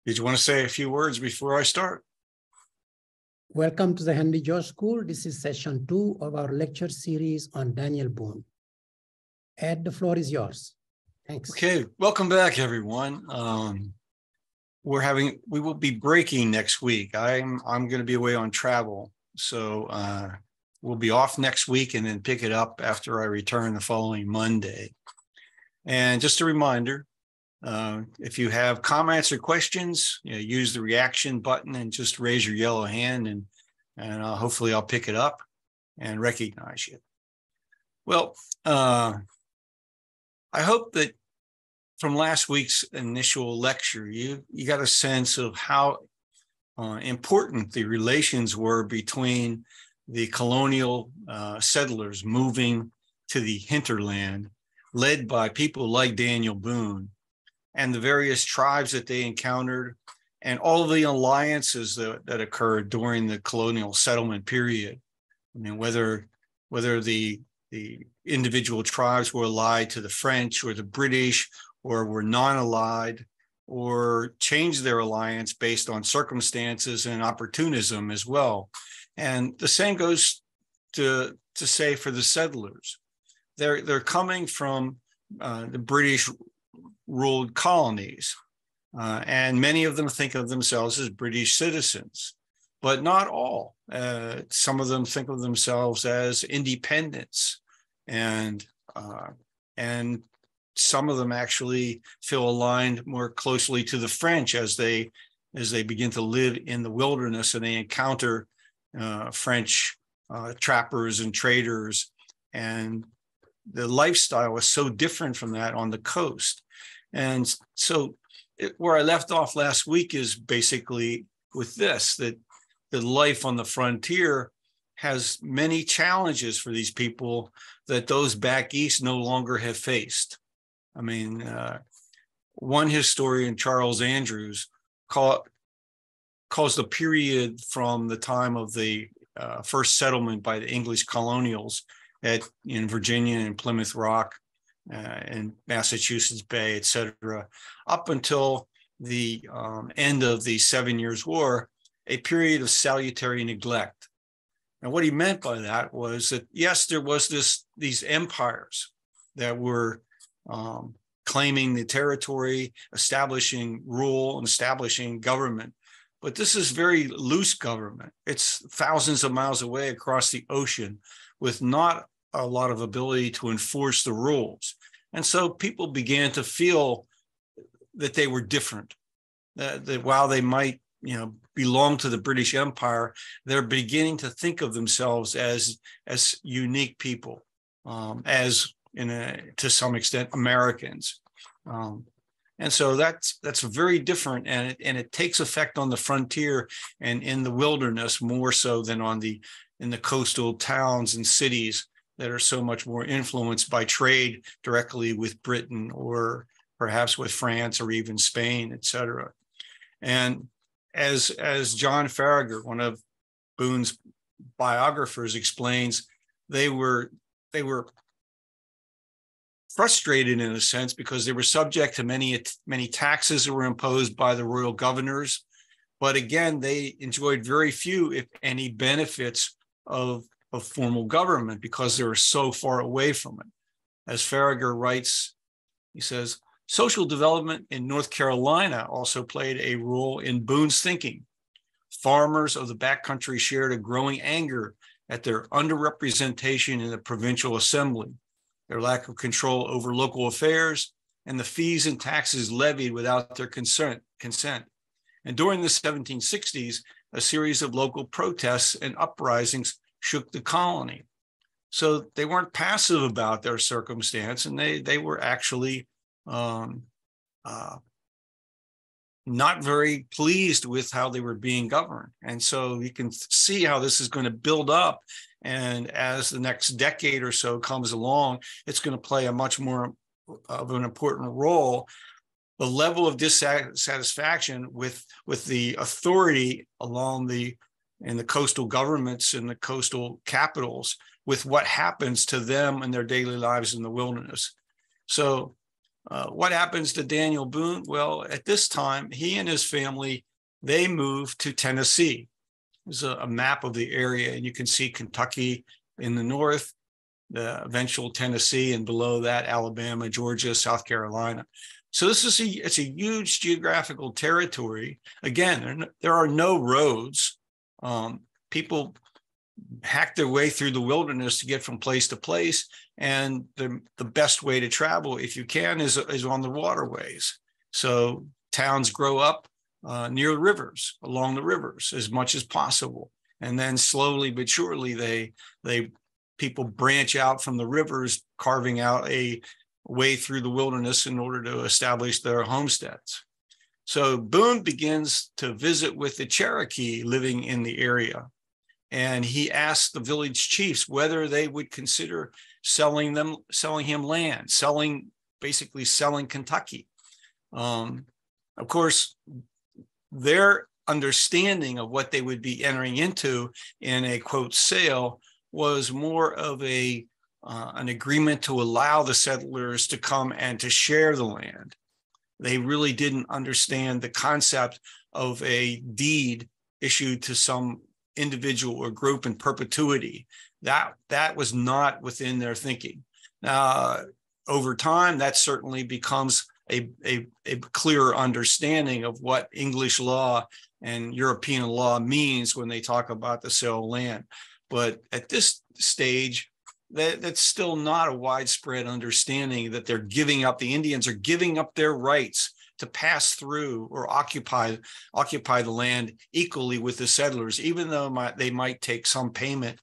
Did you want to say a few words before I start? Welcome to the Henry George School. This is session 2 of our lecture series on Daniel Boone. Ed, the floor is yours. Thanks. Okay, welcome back, everyone. We will be breaking next week. I'm going to be away on travel, so we'll be off next week and then pick it up after I return the following Monday. And just a reminder, if you have comments or questions, use the reaction button and just raise your yellow hand, and hopefully I'll pick it up and recognize you. Well, I hope that from last week's initial lecture, you got a sense of how important the relations were between the colonial settlers moving to the hinterland, led by people like Daniel Boone, and the various tribes that they encountered, and all of the alliances that occurred during the colonial settlement period. I mean, whether the individual tribes were allied to the French or the British, or were non-allied, or changed their alliance based on circumstances and opportunism as well. And the same goes to say for the settlers. They're coming from the British ruled colonies, and many of them think of themselves as British citizens, but not all. Some of them think of themselves as independents, and some of them actually feel aligned more closely to the French as they begin to live in the wilderness and they encounter French trappers and traders, and the lifestyle is so different from that on the coast. And so where I left off last week is basically with this, that the life on the frontier has many challenges for these people that those back east no longer have faced. I mean, one historian, Charles Andrews, calls the period from the time of the first settlement by the English colonials in Virginia and Plymouth Rock and Massachusetts Bay, et cetera, up until the end of the 7 Years' War, a period of salutary neglect. And what he meant by that was that, yes, there was these empires that were claiming the territory, establishing rule, and establishing government. But this is very loose government. It's thousands of miles away across the ocean with not a lot of ability to enforce the rules. And so people began to feel that they were different, that while they might, belong to the British Empire, they're beginning to think of themselves as unique people, to some extent, Americans. And so that's very different, and it takes effect on the frontier and in the wilderness more so than in the coastal towns and cities that are so much more influenced by trade directly with Britain or perhaps with France or even Spain, et cetera. And as John Farragher, one of Boone's biographers, explains, they were frustrated in a sense because they were subject to many taxes that were imposed by the royal governors. But again, they enjoyed very few, if any, benefits of formal government because they were so far away from it. As Farragher writes, he says, social development in North Carolina also played a role in Boone's thinking. Farmers of the backcountry shared a growing anger at their underrepresentation in the provincial assembly, their lack of control over local affairs, and the fees and taxes levied without their consent. And during the 1760s, a series of local protests and uprisings shook the colony. So they weren't passive about their circumstance, and they were actually not very pleased with how they were being governed. And so you can see how this is going to build up. And as the next decade or so comes along, it's going to play a much more of an important role. The level of dissatisfaction with the authority in the coastal governments and the coastal capitals with what happens to them in their daily lives in the wilderness. So What happens to Daniel Boone? Well, at this time, he and his family, they moved to Tennessee. There's a map of the area, and you can see Kentucky in the north, the eventual Tennessee, and below that, Alabama, Georgia, South Carolina. So this is it's a huge geographical territory. Again, there are no roads. People hack their way through the wilderness to get from place to place. And the best way to travel, if you can, is on the waterways. So towns grow up near rivers, along the rivers as much as possible. And then slowly but surely, people branch out from the rivers, carving out a way through the wilderness in order to establish their homesteads. So Boone begins to visit with the Cherokee living in the area. And he asked the village chiefs whether they would consider selling him land, basically selling Kentucky. Of course, their understanding of what they would be entering into in a quote sale was more of an agreement to allow the settlers to come and to share the land. They really didn't understand the concept of a deed issued to some individual or group in perpetuity. That was not within their thinking. Now, over time, that certainly becomes a clearer understanding of what English law and European law means when they talk about the sale of land. But at this stage, that's still not a widespread understanding that the Indians are giving up their rights to pass through or occupy the land equally with the settlers, even though they might take some payment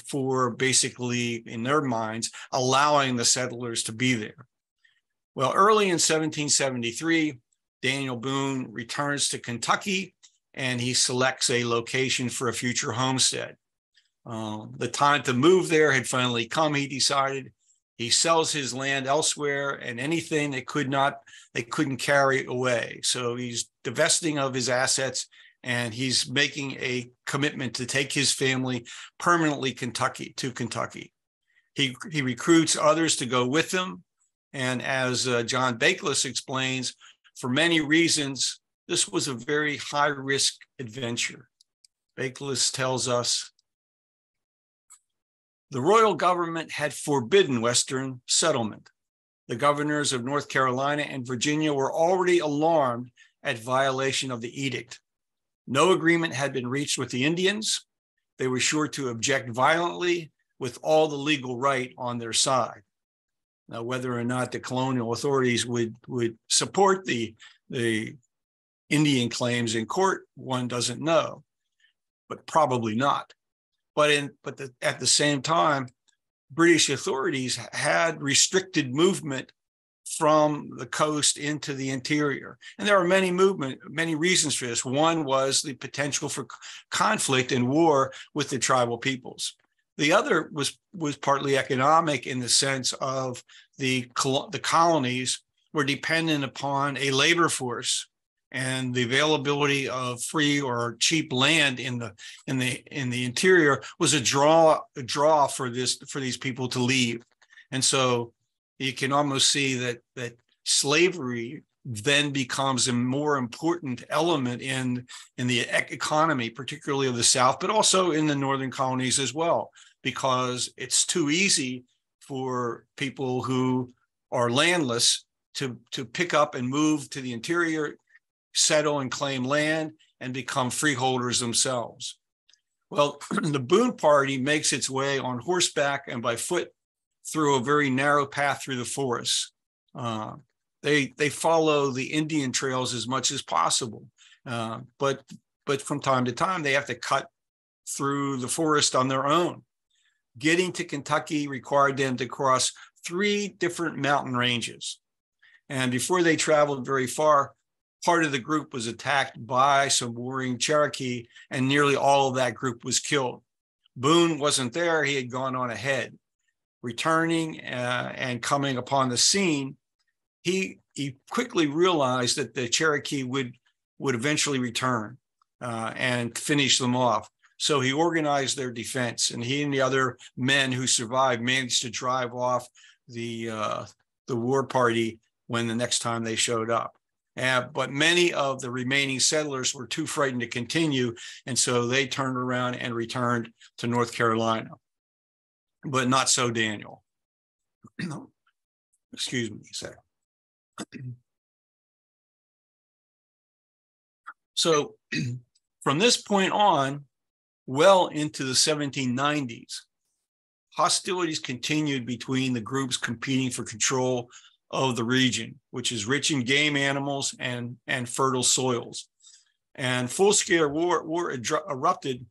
for basically, in their minds, allowing the settlers to be there. Well, early in 1773, Daniel Boone returns to Kentucky, and he selects a location for a future homestead. The time to move there had finally come, he decided. He sells his land elsewhere, and anything they couldn't carry away. So he's divesting of his assets, and he's making a commitment to take his family permanently to Kentucky. He recruits others to go with him. And as John Bakeless explains, for many reasons, this was a very high-risk adventure. Bakeless tells us, the royal government had forbidden Western settlement. The governors of North Carolina and Virginia were already alarmed at violation of the edict. No agreement had been reached with the Indians. They were sure to object violently with all the legal right on their side. Now, whether or not the colonial authorities would support the Indian claims in court, one doesn't know, but probably not. But at the same time, British authorities had restricted movement from the coast into the interior. And there are many reasons for this. One was the potential for conflict and war with the tribal peoples. The other was partly economic in the sense of the colonies were dependent upon a labor force, and the availability of free or cheap land in the interior was a draw for these people to leave. And so you can almost see that slavery then becomes a more important element in the economy, particularly of the South, but also in the northern colonies as well, because it's too easy for people who are landless to pick up and move to the interior, settle and claim land, and become freeholders themselves. Well, the Boone party makes its way on horseback and by foot through a very narrow path through the forest. They follow the Indian trails as much as possible, but from time to time they have to cut through the forest on their own. Getting to Kentucky required them to cross 3 different mountain ranges, and before they traveled very far, part of the group was attacked by some warring Cherokee, and nearly all of that group was killed. Boone wasn't there. He had gone on ahead. Returning and coming upon the scene, he quickly realized that the Cherokee would eventually return and finish them off. So he organized their defense, and he and the other men who survived managed to drive off the war party when the next time they showed up. But many of the remaining settlers were too frightened to continue, and so they turned around and returned to North Carolina. But not so Daniel. Excuse me a second. So from this point on, well into the 1790s, hostilities continued between the groups competing for control of the region, which is rich in game animals and fertile soils. And full-scale war erupted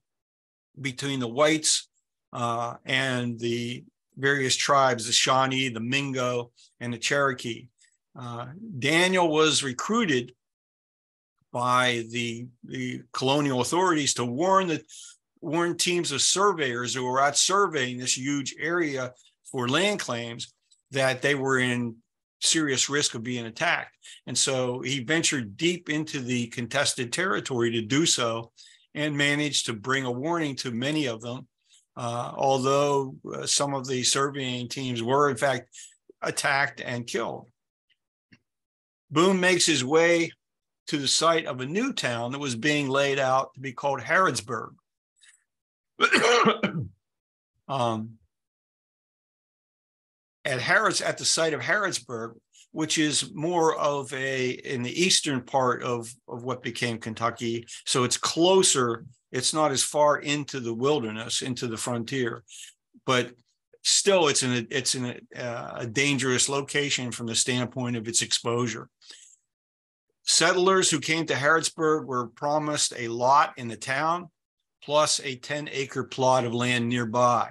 between the whites and the various tribes, the Shawnee, the Mingo, and the Cherokee. Daniel was recruited by the colonial authorities to warn teams of surveyors who were out surveying this huge area for land claims that they were in serious risk of being attacked. And so he ventured deep into the contested territory to do so and managed to bring a warning to many of them, although some of the surveying teams were in fact attacked and killed. Boone makes his way to the site of a new town that was being laid out to be called Harrisburg. At the site of Harrisburg, which is more of in the eastern part of what became Kentucky, so it's closer. It's not as far into the wilderness, into the frontier, but still, it's in a dangerous location from the standpoint of its exposure. Settlers who came to Harrisburg were promised a lot in the town, plus a 10-acre plot of land nearby.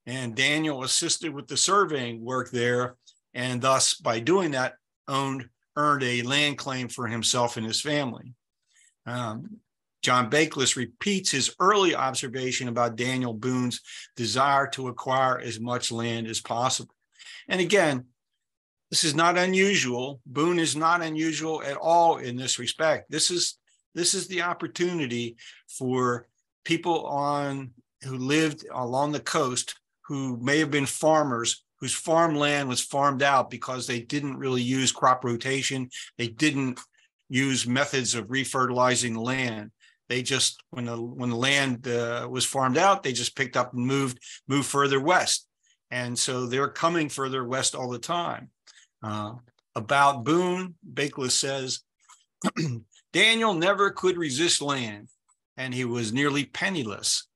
And Daniel assisted with the surveying work there, and thus, by doing that, earned a land claim for himself and his family. John Bakeless repeats his early observation about Daniel Boone's desire to acquire as much land as possible. And again, this is not unusual. Boone is not unusual at all in this respect. This is the opportunity for people who lived along the coast, who may have been farmers, whose farmland was farmed out because they didn't really use crop rotation. They didn't use methods of refertilizing the land. They just, when the land was farmed out, they just picked up and moved further west. And so they're coming further west all the time. About Boone, Bakeless says, Daniel never could resist land, and he was nearly penniless.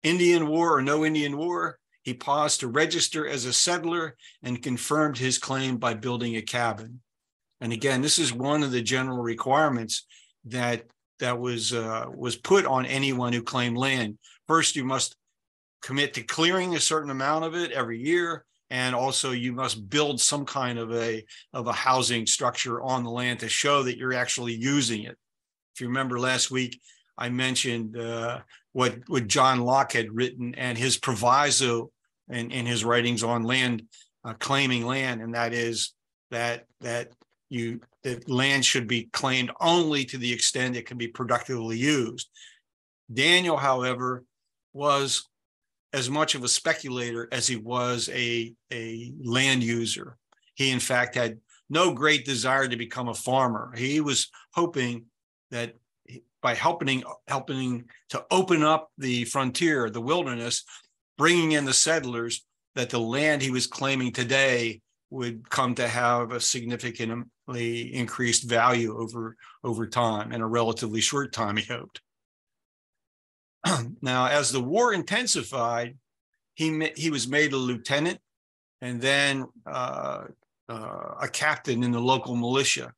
Indian war or no Indian war, he paused to register as a settler and confirmed his claim by building a cabin. And again, this is one of the general requirements that was put on anyone who claimed land. First, you must commit to clearing a certain amount of it every year, and also you must build some kind of a housing structure on the land to show that you're actually using it. If you remember last week, I mentioned what John Locke had written and his proviso in his writings on land, claiming land, and that is that land should be claimed only to the extent it can be productively used. Daniel, however, was as much of a speculator as he was a land user. He, in fact, had no great desire to become a farmer. He was hoping that by helping to open up the frontier, the wilderness, bringing in the settlers, that the land he was claiming today would come to have a significantly increased value over time, in a relatively short time, he hoped. Now, as the war intensified, he was made a lieutenant and then a captain in the local militia.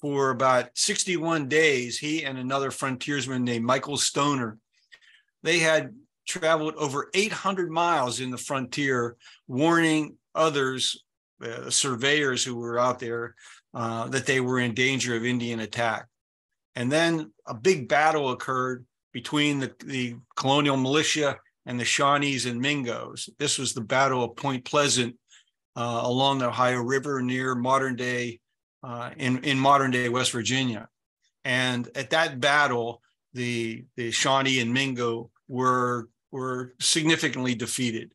For about 61 days, he and another frontiersman named Michael Stoner, they had traveled over 800 miles in the frontier, warning others, surveyors who were out there, that they were in danger of Indian attack. And then a big battle occurred between the colonial militia and the Shawnees and Mingos. This was the Battle of Point Pleasant along the Ohio River near modern day, in modern day West Virginia. And at that battle, the Shawnee and Mingo were significantly defeated.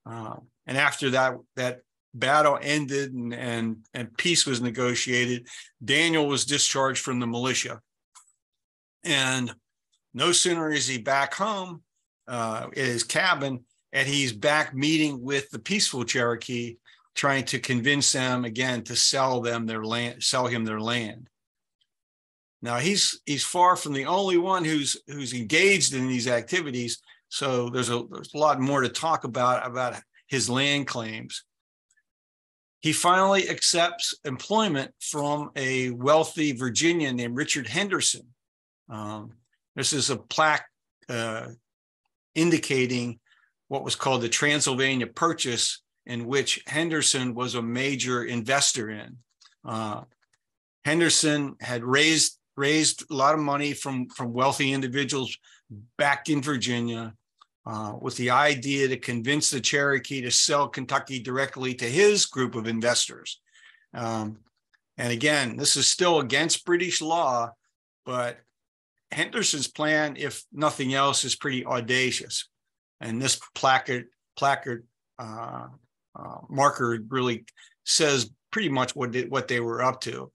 And after that battle ended and peace was negotiated, Daniel was discharged from the militia. And no sooner is he back home in his cabin, and he's back meeting with the peaceful Cherokee, trying to convince them again to sell him their land. Now he's far from the only one who's engaged in these activities. So there's a lot more to talk about his land claims. He finally accepts employment from a wealthy Virginian named Richard Henderson. This is a plaque indicating what was called the Transylvania Purchase, in which Henderson was a major investor in. Henderson had raised a lot of money from wealthy individuals back in Virginia with the idea to convince the Cherokee to sell Kentucky directly to his group of investors. And again, this is still against British law, but Henderson's plan, if nothing else, is pretty audacious. And this placard marker really says pretty much what they were up to.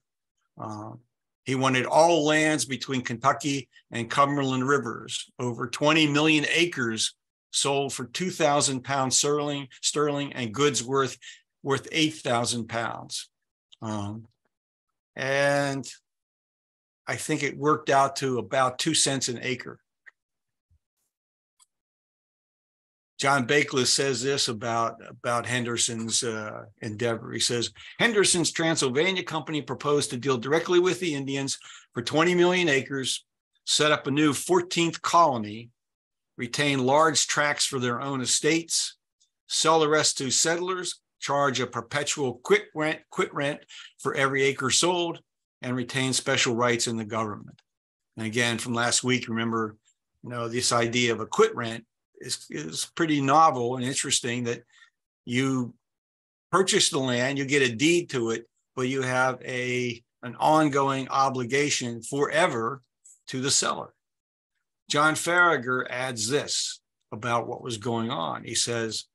He wanted all lands between Kentucky and Cumberland rivers, over 20 million acres sold for 2,000 pounds sterling and goods worth 8,000 pounds. And I think it worked out to about 2 cents an acre. John Bakeless says this about Henderson's endeavor. He says, Henderson's Transylvania Company proposed to deal directly with the Indians for 20 million acres, set up a new 14th colony, retain large tracts for their own estates, sell the rest to settlers, charge a perpetual quit rent for every acre sold, and retain special rights in the government. And again, from last week, remember, this idea of a quit rent is pretty novel and interesting, that you purchase the land, you get a deed to it, but you have an ongoing obligation forever to the seller. John Farragher adds this about what was going on. He says,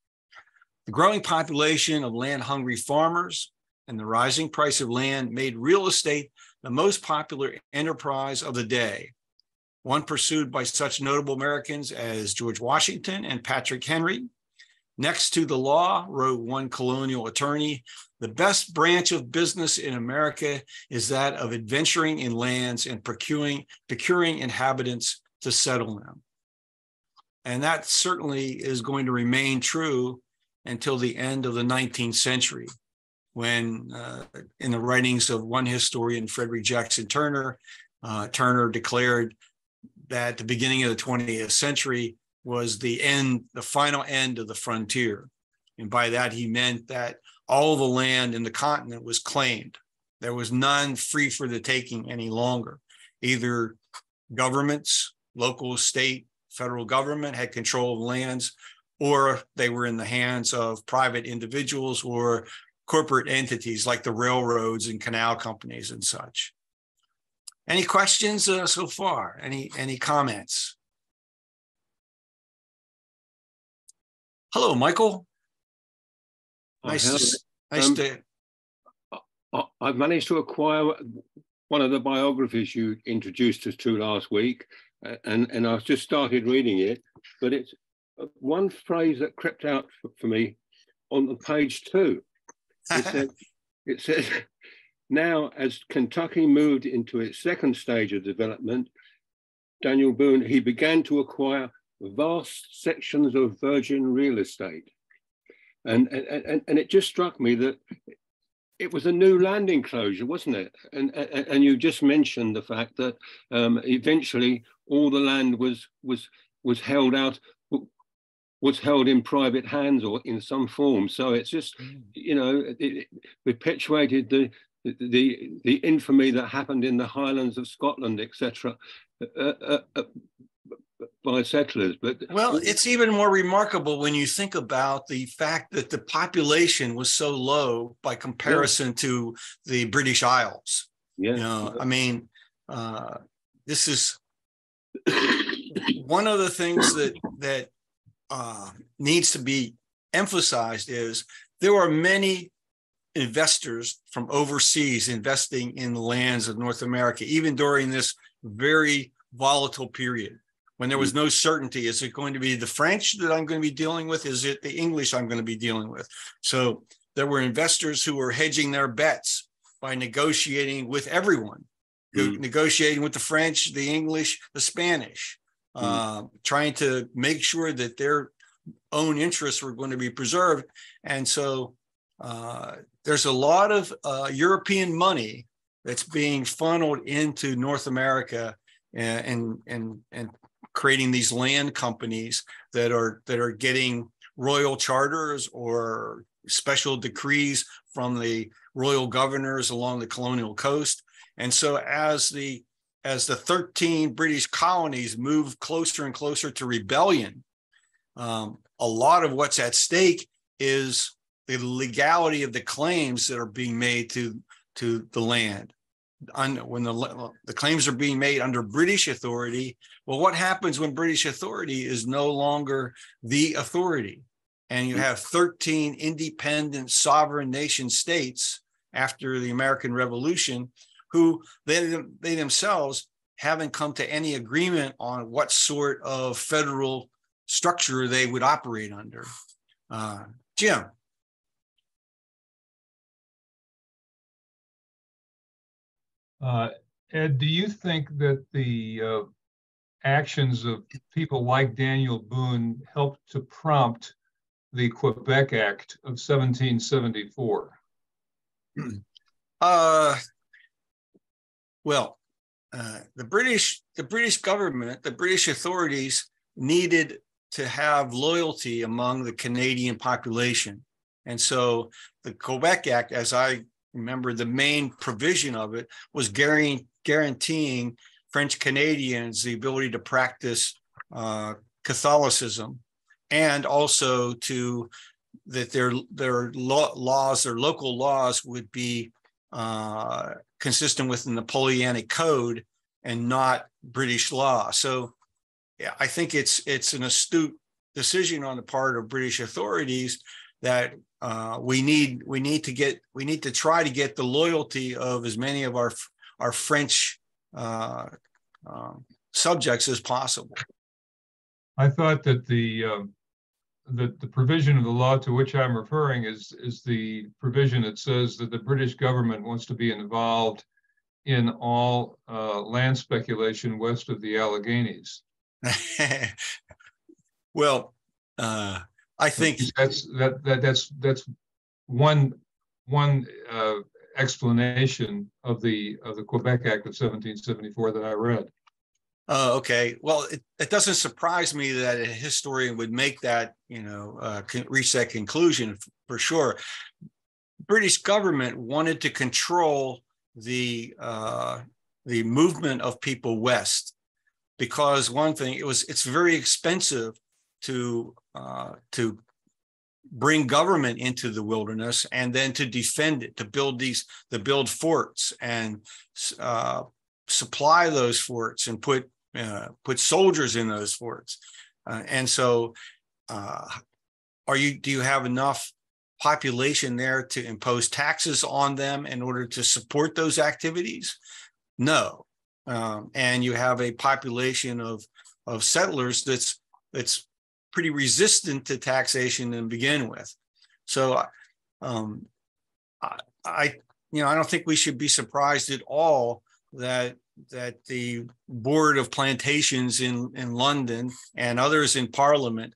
the growing population of land-hungry farmers and the rising price of land made real estate the most popular enterprise of the day, one pursued by such notable Americans as George Washington and Patrick Henry. Next to the law, wrote one colonial attorney, the best branch of business in America is that of adventuring in lands and procuring inhabitants to settle them. And that certainly is going to remain true until the end of the 19th century, when in the writings of one historian, Frederick Jackson Turner, Turner declared that the beginning of the 20th century was the final end of the frontier. And by that, he meant that all the land in the continent was claimed. There was none free for the taking any longer. Either governments, local, state, federal government had control of lands, or they were in the hands of private individuals or corporate entities like the railroads and canal companies and such. Any questions so far? Any comments? Hello, Michael. Nice to. I've managed to acquire one of the biographies you introduced us to last week, and I've just started reading it. But it's one phrase that crept out for me on page 2. It says, now, as Kentucky moved into its second stage of development, Daniel Boone, he began to acquire vast sections of virgin real estate. And it just struck me that it was a new land enclosure, wasn't it? And you just mentioned the fact that eventually all the land was held out, was held in private hands or in some form. So it's just, it perpetuated the infamy that happened in the Highlands of Scotland, etc., by settlers. But well, it's even more remarkable when you think about the fact that the population was so low by comparison to the British Isles. Yeah, I mean, this is one of the things that needs to be emphasized is there were many investors from overseas investing in the lands of North America, even during this very volatile period when there was no certainty. Is it going to be the French that I'm going to be dealing with? Is it the English I'm going to be dealing with? So there were investors who were hedging their bets by negotiating with everyone, negotiating with the French, the English, the Spanish, trying to make sure that their own interests were going to be preserved. And so there's a lot of European money that's being funneled into North America and creating these land companies that are getting royal charters or special decrees from the royal governors along the colonial coast. And so as the 13 British colonies move closer and closer to rebellion, a lot of what's at stake is the legality of the claims that are being made to the land. When the claims are being made under British authority, well, what happens when British authority is no longer the authority? And you have 13 independent sovereign nation states after the American Revolution who they themselves haven't come to any agreement on what sort of federal structure they would operate under. Jim. Ed, do you think that the actions of people like Daniel Boone helped to prompt the Quebec Act of 1774? Well, the British government, the British authorities needed to have loyalty among the Canadian population. And so the Quebec Act, as I remember, the main provision of it was guaranteeing French Canadians the ability to practice Catholicism, and also that their laws, their local laws, would be consistent with the Napoleonic Code and not British law. So yeah, I think it's an astute decision on the part of British authorities that we need to try to get the loyalty of as many of our French subjects as possible. I thought that the provision of the law to which I'm referring is the provision that says that the British government wants to be involved in all land speculation west of the Alleghenies. Well, I think that's one explanation of the Quebec Act of 1774 that I read. Okay. Well, it doesn't surprise me that a historian would make that, reach that conclusion for sure. British government wanted to control the movement of people west, because one thing, it's very expensive to bring government into the wilderness and then to defend it, to build forts and supply those forts and put soldiers in those forts. And so do you have enough population there to impose taxes on them in order to support those activities? No. And you have a population of settlers that's pretty resistant to taxation to begin with. So I don't think we should be surprised at all that the Board of Plantations in London and others in Parliament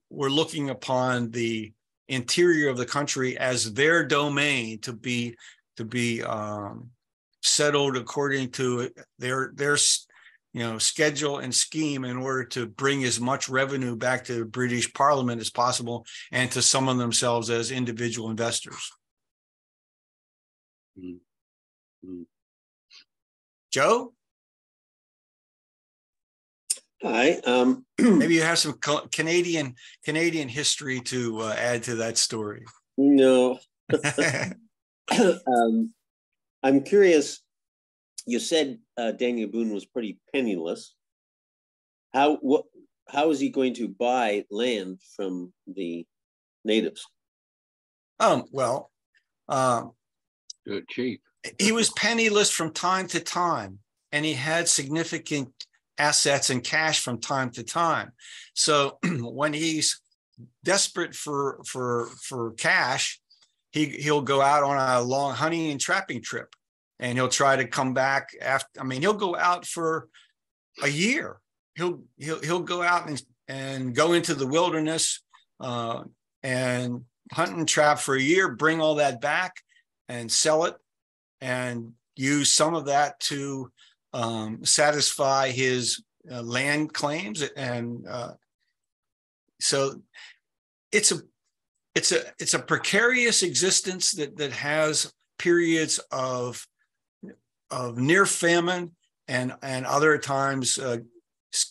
were looking upon the interior of the country as their domain to be settled according to their schedule and scheme in order to bring as much revenue back to the British Parliament as possible and to summon themselves as individual investors. Mm-hmm. Joe? Hi. Maybe you have some Canadian history to add to that story. No. I'm curious. You said Daniel Boone was pretty penniless. How is he going to buy land from the natives? Well, Dirt cheap. he was penniless from time to time, and he had significant assets and cash from time to time. So when he's desperate for cash, he'll go out on a long hunting and trapping trip, and he'll try to come back after. I mean, he'll go out for a year. He'll go out and go into the wilderness and hunt and trap for a year, bring all that back and sell it, and use some of that to satisfy his land claims. And so it's a precarious existence that has periods of near famine and other times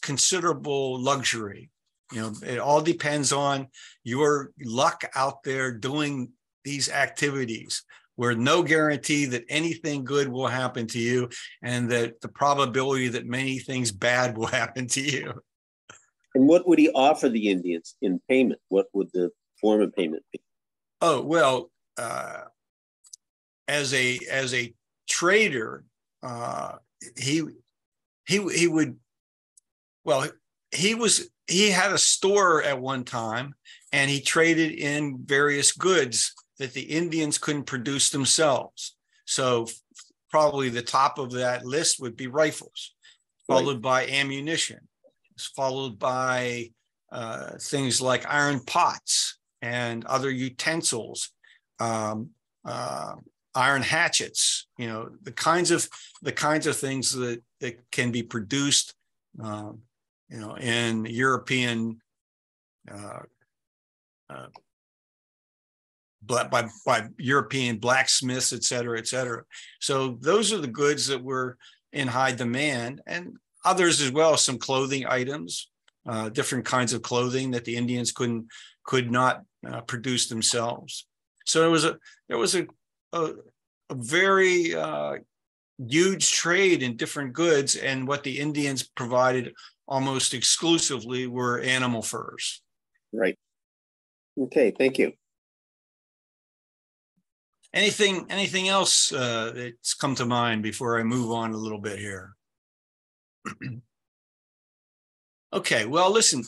considerable luxury. You know, it all depends on your luck out there doing these activities, where no guarantee that anything good will happen to you, and that the probability that many things bad will happen to you. And what would he offer the Indians in payment? What would the form of payment be? Oh, well, as a trader, he would, well, he had a store at one time, and he traded in various goods that the Indians couldn't produce themselves. So probably the top of that list would be rifles, followed by ammunition, followed by things like iron pots and other utensils, iron hatchets, you know, the kinds of things that can be produced, you know, in European, but by European blacksmiths, et cetera, et cetera. So those are the goods that were in high demand, and others as well, some clothing items, different kinds of clothing that the Indians could not produce themselves. So there was a very huge trade in different goods, and what the Indians provided almost exclusively were animal furs. Right. Okay, thank you. Anything else that's come to mind before I move on a little bit here? Okay, well, listen,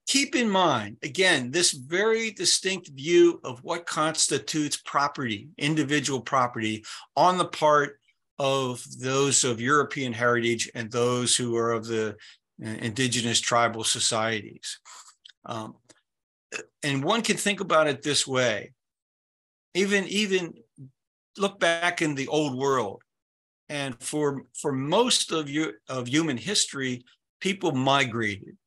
keep in mind, again, this very distinct view of what constitutes property, individual property, on the part of those of European heritage and those who are of the indigenous tribal societies. And one can think about it this way. Even look back in the old world, and for most of human history, people migrated.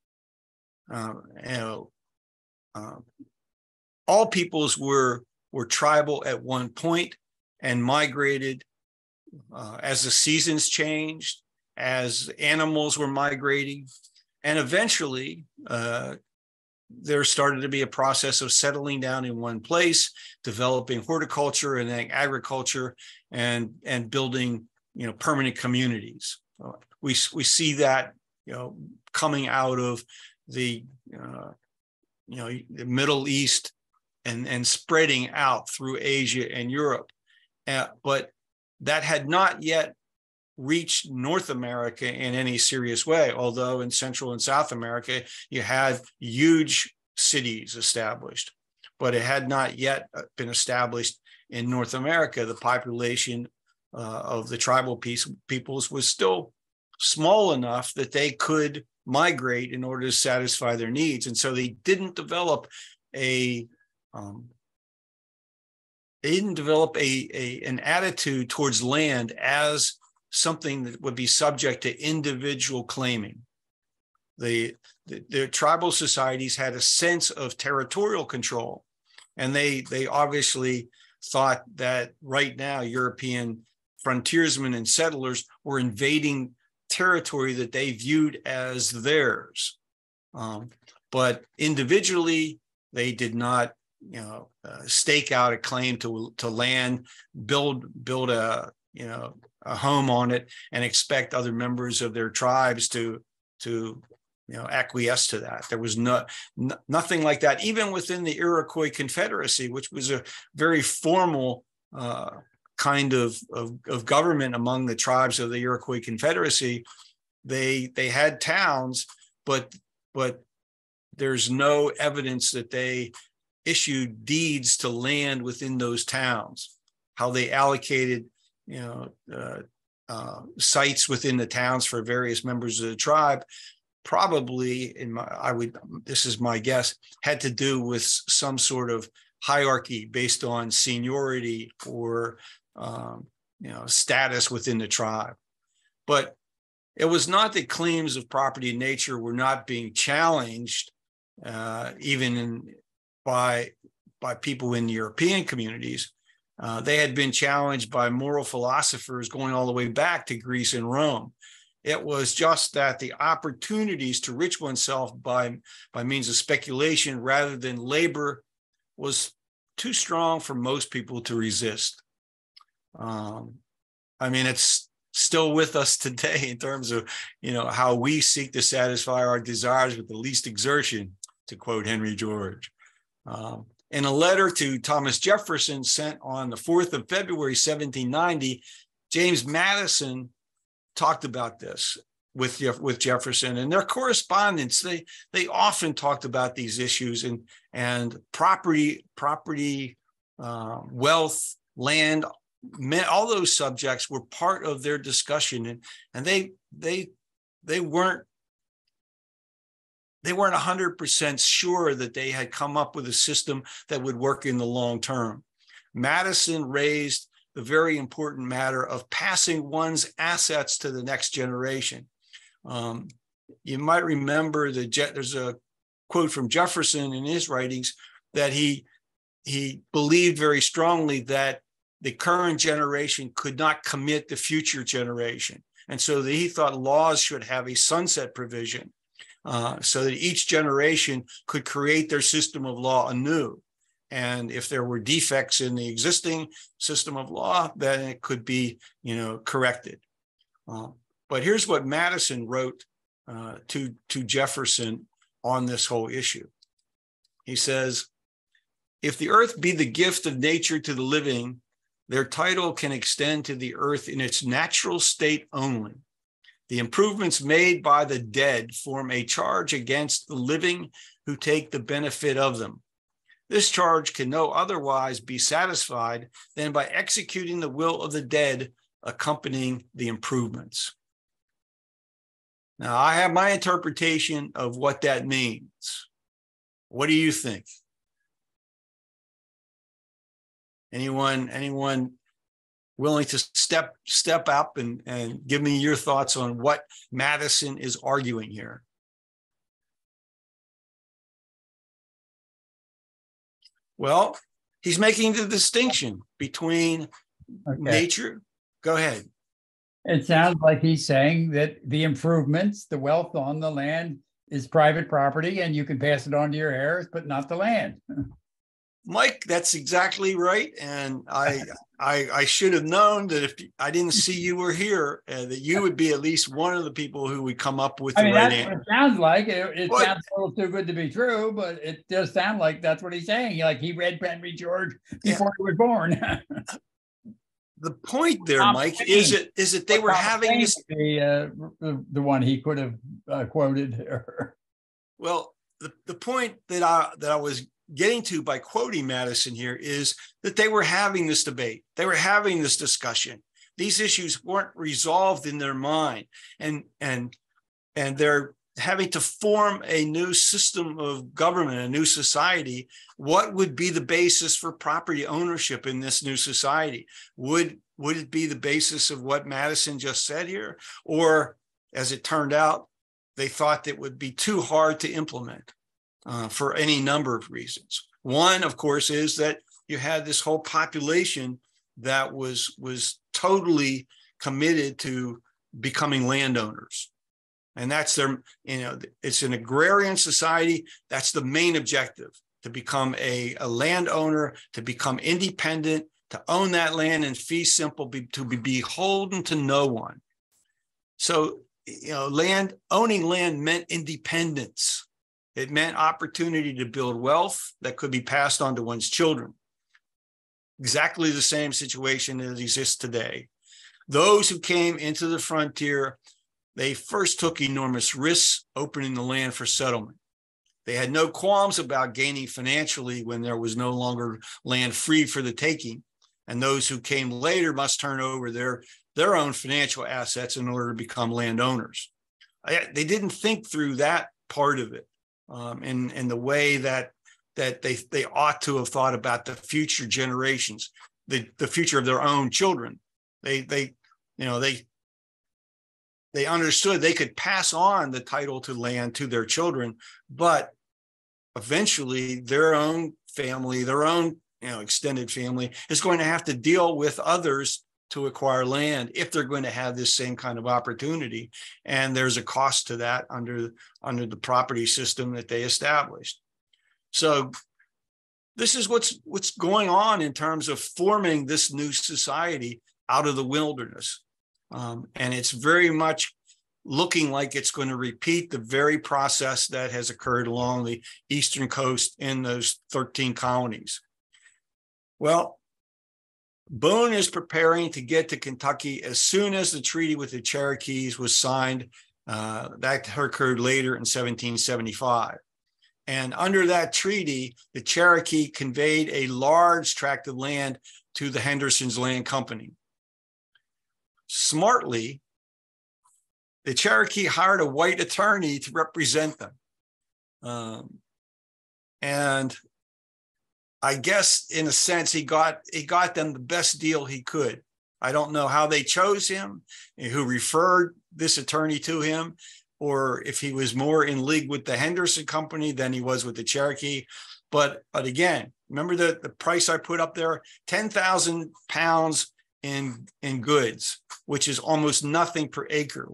All peoples were tribal at one point and migrated as the seasons changed, as animals were migrating, and eventually there started to be a process of settling down in one place, developing horticulture and then agriculture, and building, you know, permanent communities. We see that, you know, coming out of the the Middle East and spreading out through Asia and Europe, but that had not yet reached North America in any serious way, although in Central and South America, you had huge cities established, but it had not yet been established in North America. The population of the tribal peoples was still small enough that they could migrate in order to satisfy their needs. And so they didn't develop an attitude towards land as something that would be subject to individual claiming. The tribal societies had a sense of territorial control, and they obviously thought that right now European frontiersmen and settlers were invading territory that they viewed as theirs. But individually, they did not, stake out a claim to land, build a home on it, and expect other members of their tribes to acquiesce to that. There was nothing like that, even within the Iroquois Confederacy, which was a very formal kind of government among the tribes of the Iroquois Confederacy. They had towns, but there's no evidence that they issued deeds to land within those towns. How they allocated, sites within the towns for various members of the tribe, probably this is my guess, had to do with some sort of hierarchy based on seniority or status within the tribe. But it was not that claims of property in nature were not being challenged, even by people in European communities. They had been challenged by moral philosophers going all the way back to Greece and Rome. It was just that the opportunities to enrich oneself by means of speculation rather than labor was too strong for most people to resist. It's still with us today in terms of, how we seek to satisfy our desires with the least exertion, to quote Henry George. In a letter to Thomas Jefferson sent on the 4th of February, 1790, James Madison talked about this with Jefferson. And their correspondence, they often talked about these issues and property, wealth, land, all those subjects were part of their discussion. And they weren't 100% sure that they had come up with a system that would work in the long term. Madison raised the very important matter of passing one's assets to the next generation. You might remember that there's a quote from Jefferson in his writings that he believed very strongly that the current generation could not commit the future generation. And so that he thought laws should have a sunset provision so that each generation could create their system of law anew. And if there were defects in the existing system of law, then it could be, corrected. But here's what Madison wrote to Jefferson on this whole issue. He says, "If the earth be the gift of nature to the living, their title can extend to the earth in its natural state only. The improvements made by the dead form a charge against the living who take the benefit of them. This charge can no otherwise be satisfied than by executing the will of the dead accompanying the improvements." Now, I have my interpretation of what that means. What do you think? Anyone willing to step up and give me your thoughts on what Madison is arguing here? Well, he's making the distinction between nature. Go ahead. It sounds like he's saying that the improvements, the wealth on the land is private property and you can pass it on to your heirs, but not the land. Mike, that's exactly right. And I should have known that if I didn't see you were here, that you would be at least one of the people who would come up with the right answer. That's what it sounds like. It sounds a little too good to be true, but it does sound like that's what he's saying. Like he read Henry George before he was born. The point there, Mike, is that they were having this. The one he could have quoted. Well, the point that I was getting to by quoting Madison here is that they were having this debate. They were having this discussion. These issues weren't resolved in their mind, and they're having to form a new system of government, a new society. What would be the basis for property ownership in this new society? Would it be the basis of what Madison just said here? Or, as it turned out, they thought that would be too hard to implement for any number of reasons. One, of course, is that you had this whole population that was totally committed to becoming landowners. And that's their, it's an agrarian society. That's the main objective, to become a landowner, to become independent, to own that land in fee simple, to be beholden to no one. So owning land meant independence. It meant opportunity to build wealth that could be passed on to one's children. Exactly the same situation that exists today. Those who came into the frontier, they first took enormous risks opening the land for settlement. They had no qualms about gaining financially when there was no longer land free for the taking. And those who came later must turn over their own financial assets in order to become landowners. They didn't think through that part of it in the way that they ought to have thought about the future generations, the future of their own children. They understood they could pass on the title to land to their children, but eventually their own family, their own extended family is going to have to deal with others to acquire land if they're going to have this same kind of opportunity. And there's a cost to that under the property system that they established. So this is what's going on in terms of forming this new society out of the wilderness. And it's very much looking like it's going to repeat the very process that has occurred along the eastern coast in those 13 colonies. Well, Boone is preparing to get to Kentucky as soon as the treaty with the Cherokees was signed. That occurred later in 1775. And under that treaty, the Cherokee conveyed a large tract of land to the Henderson's Land Company. Smartly, the Cherokee hired a white attorney to represent them. And I guess in a sense, he got them the best deal he could. I don't know how they chose him, who referred this attorney to him, or if he was more in league with the Henderson Company than he was with the Cherokee. But again, remember the price I put up there? 10,000 pounds in goods, which is almost nothing per acre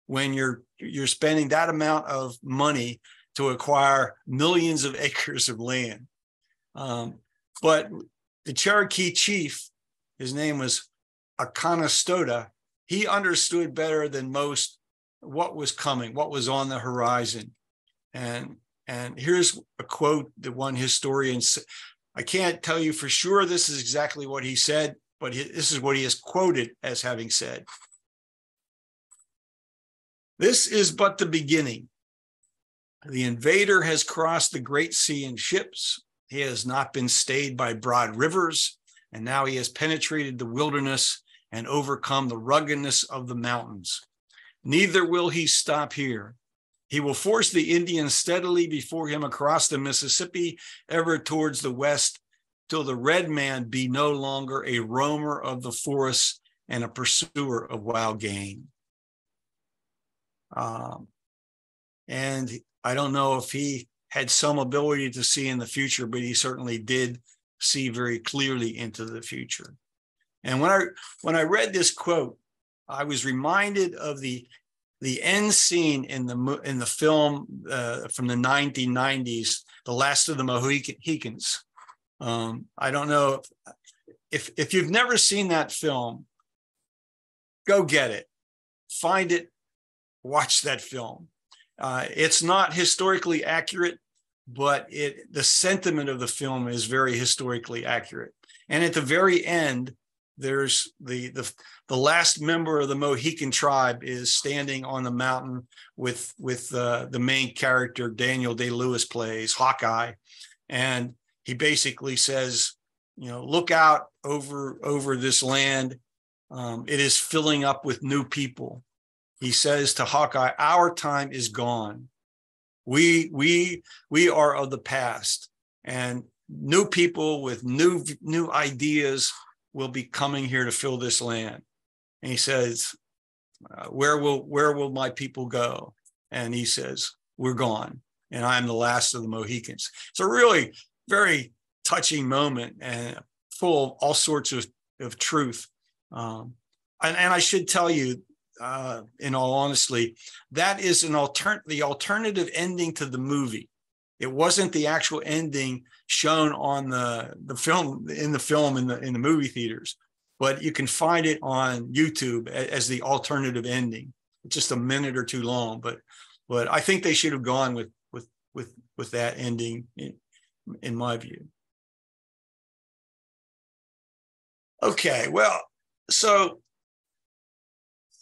when you're spending that amount of money to acquire millions of acres of land. But the Cherokee chief, his name was Akanastota, he understood better than most what was coming, what was on the horizon. And here's a quote that one historian said. I can't tell you for sure this is exactly what he said, but this is what he is quoted as having said. "This is but the beginning. The invader has crossed the great sea in ships. He has not been stayed by broad rivers, and now he has penetrated the wilderness and overcome the ruggedness of the mountains. Neither will he stop here. He will force the Indians steadily before him across the Mississippi, ever towards the west, till the red man be no longer a roamer of the forests and a pursuer of wild game." And I don't know if he had some ability to see in the future, but he certainly did see very clearly into the future. And when I read this quote, I was reminded of the end scene in the film from the 1990s, The Last of the Mohicans. I don't know if you've never seen that film, go get it, find it, watch that film. It's not historically accurate, but the sentiment of the film is very historically accurate. And at the very end, there's the last member of the Mohican tribe is standing on the mountain with the main character Daniel Day-Lewis plays, Hawkeye, and he basically says, look out over this land. It is filling up with new people. He says to Hawkeye, our time is gone. We are of the past, and new people with new ideas will be coming here to fill this land. And he says, where will my people go? And he says, we're gone, and I'm the last of the Mohicans. It's a really very touching moment and full of all sorts of truth. And I should tell you, in all honesty, that is the alternative ending to the movie. It wasn't the actual ending shown on the film in the movie theaters, but you can find it on YouTube as the alternative ending. just a minute or two long, but I think they should have gone with that ending in my view. Okay, well, so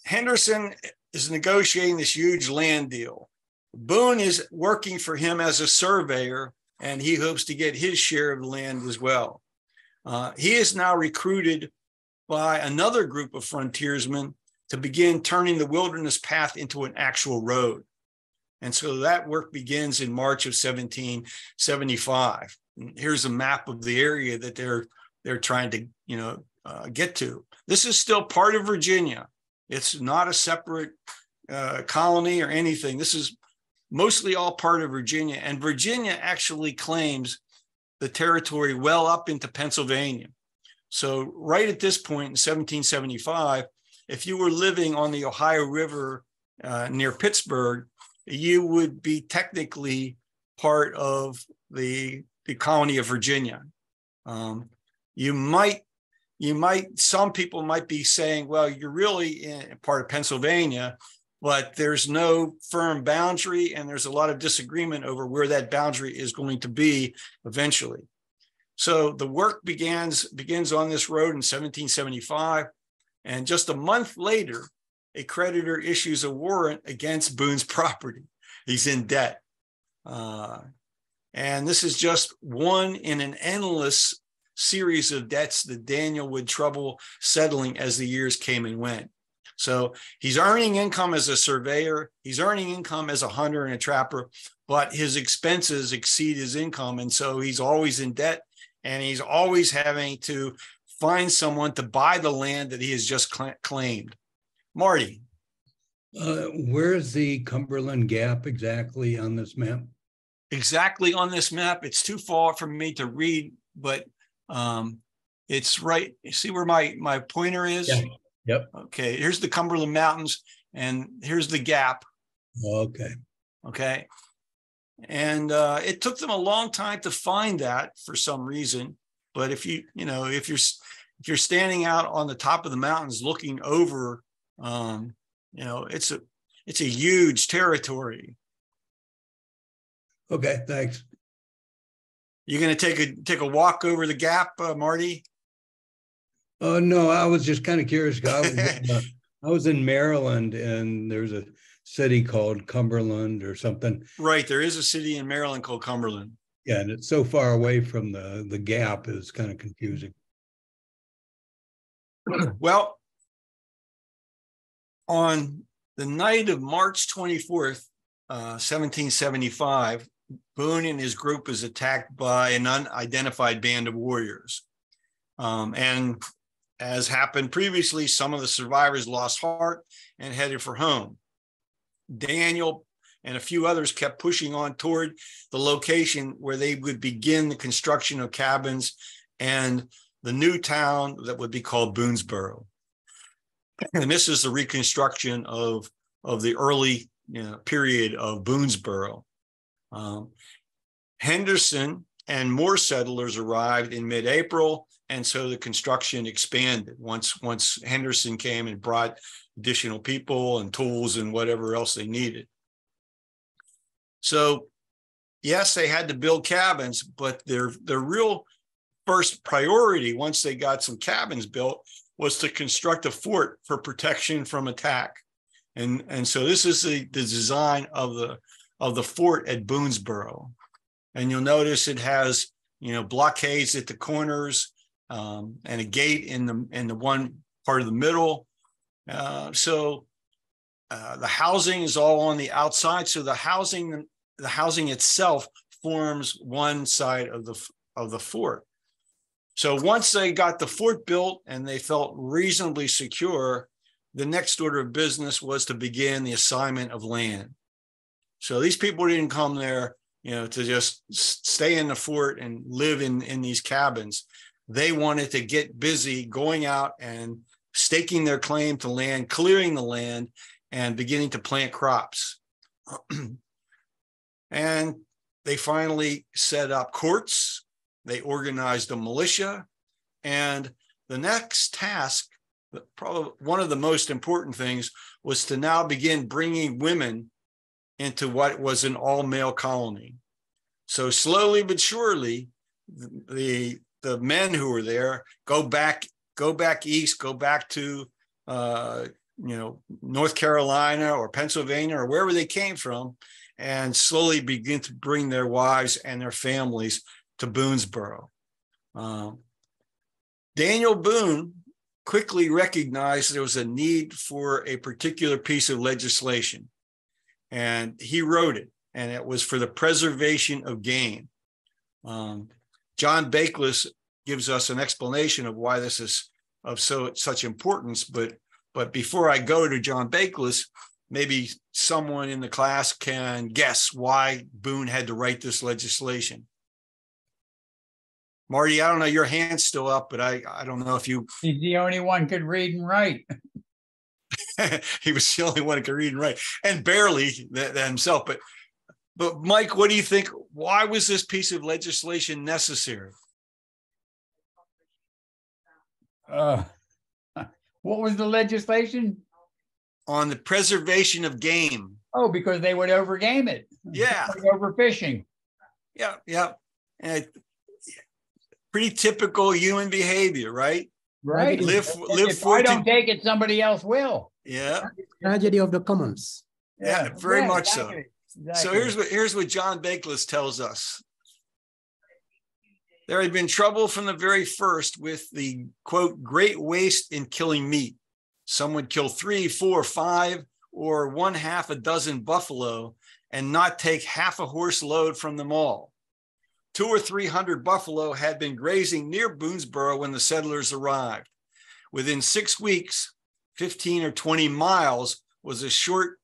Henderson is negotiating this huge land deal. Boone is working for him as a surveyor, and he hopes to get his share of the land as well. He is now recruited by another group of frontiersmen to begin turning the wilderness path into an actual road. And so that work begins in March of 1775. Here's a map of the area that they're trying to, get to. This is still part of Virginia. It's not a separate colony or anything. This is mostly all part of Virginia. And Virginia actually claims the territory well up into Pennsylvania. So right at this point in 1775, if you were living on the Ohio River near Pittsburgh, you would be technically part of the colony of Virginia. Some people might be saying, well, you're really in part of Pennsylvania, but there's no firm boundary, and there's a lot of disagreement over where that boundary is going to be eventually. So the work begins on this road in 1775, and just a month later, a creditor issues a warrant against Boone's property. He's in debt. And this is just one in an endless series of debts that Daniel would trouble settling as the years came and went. So he's earning income as a surveyor, he's earning income as a hunter and a trapper, but his expenses exceed his income. And so he's always in debt, and he's always having to find someone to buy the land that he has just claimed. Marty. Where's the Cumberland Gap exactly on this map? Exactly on this map. It's too far for me to read, but it's right. You see where my pointer is? Yeah. Yep. Okay, here's the Cumberland Mountains, and here's the Gap. Okay. Okay. And it took them a long time to find that for some reason. But if you're standing out on the top of the mountains looking over, it's a huge territory. Okay, thanks. You're going to take a walk over the Gap, Marty? No, I was just kind of curious. I was in Maryland, and there's a city called Cumberland or something. Right, there is a city in Maryland called Cumberland. Yeah, and it's so far away from the Gap, is kind of confusing. Well, on the night of March 24th, 1775, Boone and his group is attacked by an unidentified band of warriors. And as happened previously, some of the survivors lost heart and headed for home. Daniel and a few others kept pushing on toward the location where they would begin the construction of cabins and the new town that would be called Boonsboro. And this is the reconstruction of the early period of Boonsboro. Henderson and more settlers arrived in mid-April, and so the construction expanded once Henderson came and brought additional people and tools and whatever else they needed. So yes, they had to build cabins, but their real first priority, once they got some cabins built, was to construct a fort for protection from attack. And so this is the design of the fort at Boonsboro. And you'll notice it has, blockades at the corners, and a gate in the one part of the middle. So the housing is all on the outside. So the housing itself forms one side of the fort. So once they got the fort built and they felt reasonably secure, the next order of business was to begin the assignment of land. So these people didn't come there, to just stay in the fort and live in these cabins. They wanted to get busy going out and staking their claim to land, clearing the land, and beginning to plant crops. And they finally set up courts. They organized a militia. And the next task probably one of the most important things was to now begin bringing women into what was an all-male colony. So slowly but surely, the men who were there go back east, go back to North Carolina or Pennsylvania or wherever they came from, and slowly begin to bring their wives and their families to Boonsboro. Daniel Boone quickly recognized there was a need for a particular piece of legislation, and he wrote it, and it was for the preservation of game. John Bakeless gives us an explanation of why this is of such importance, but before I go to John Bakeless, maybe someone in the class can guess why Boone had to write this legislation. Marty, I don't know, your hand's still up, but I don't know if you... He's the only one could read and write. He was the only one who could read and write, and barely that himself. But Mike, what do you think? Why was this piece of legislation necessary? What was the legislation? On the preservation of game. Oh, because they would overgame it. Yeah. Like overfishing. Yeah. And pretty typical human behavior, right? Right. If I don't take it, somebody else will. Yeah. Tragedy of the commons. Yeah, very much exactly. so. Exactly. So here's what John Bakeless tells us. There had been trouble from the very first with the, quote, great waste in killing meat. Some would kill 3, 4, 5, or 1/2 a dozen buffalo and not take half a horse load from them all. 200 or 300 buffalo had been grazing near Boonsboro when the settlers arrived. Within 6 weeks, 15 or 20 miles was as short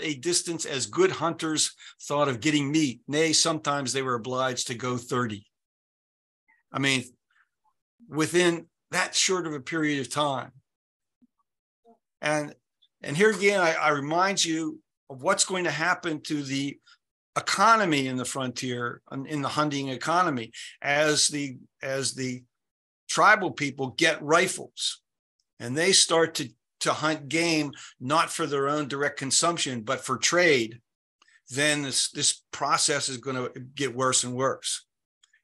a distance as good hunters thought of getting meat. Nay, sometimes they were obliged to go 30. I mean, within that short of a period of time. And here again, I remind you of what's going to happen to the economy in the frontier, in the hunting economy, as the tribal people get rifles and they start to hunt game, not for their own direct consumption, but for trade. Then this process is going to get worse and worse.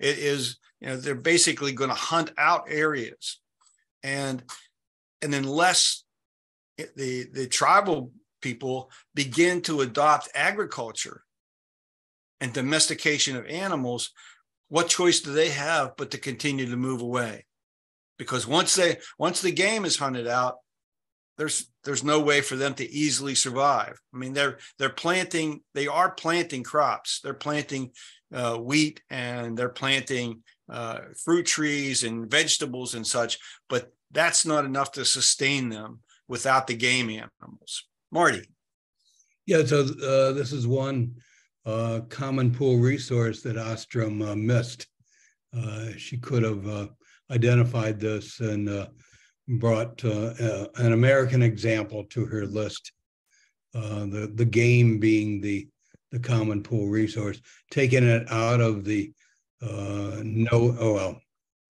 It is, they're basically going to hunt out areas, and unless the tribal people begin to adopt agriculture and domestication of animals, what choice do they have but to continue to move away? Because once the game is hunted out, there's no way for them to easily survive. I mean, they are planting crops. They're planting wheat, and they're planting fruit trees and vegetables and such, but that's not enough to sustain them without the game animals. Marty. Yeah, so this is one common pool resource that Ostrom missed. She could have identified this and brought an American example to her list. The game being the common pool resource, taking it out of the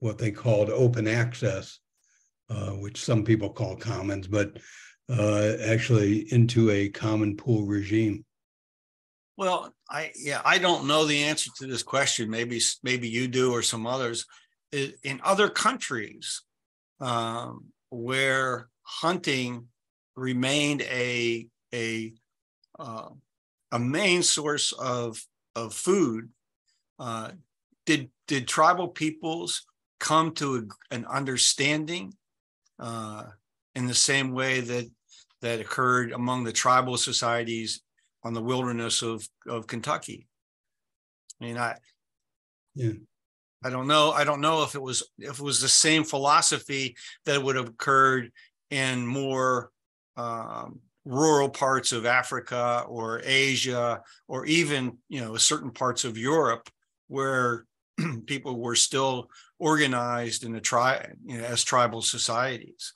what they called open access, which some people call commons, but actually into a common pool regime. Well, I don't know the answer to this question. Maybe you do, or some others. In other countries where hunting remained a main source of food, did tribal peoples come to an understanding in the same way that occurred among the tribal societies on the wilderness of Kentucky? I mean, I don't know. I don't know if it was the same philosophy that would have occurred in more rural parts of Africa or Asia, or even certain parts of Europe where people were still organized in as tribal societies.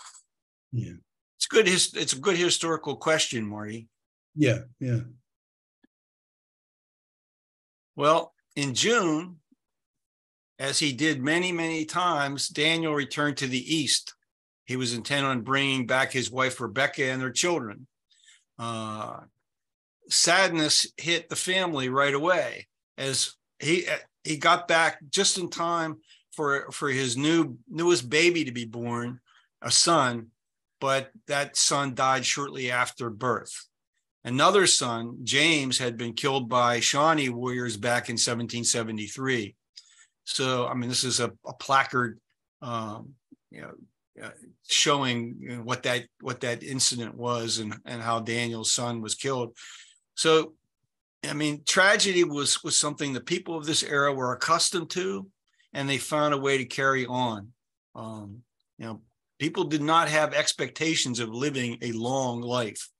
Yeah, it's good. It's a good historical question, Marty. Yeah. Well, in June, as he did many, many times, Daniel returned to the east. he was intent on bringing back his wife, Rebecca, and their children. Sadness hit the family right away as he got back just in time for his newest baby to be born, a son, but that son died shortly after birth. Another son, James, had been killed by Shawnee warriors back in 1773. So, I mean, this is a placard, showing what that incident was and how Daniel's son was killed. So, I mean, tragedy was something the people of this era were accustomed to, and they found a way to carry on. People did not have expectations of living a long life.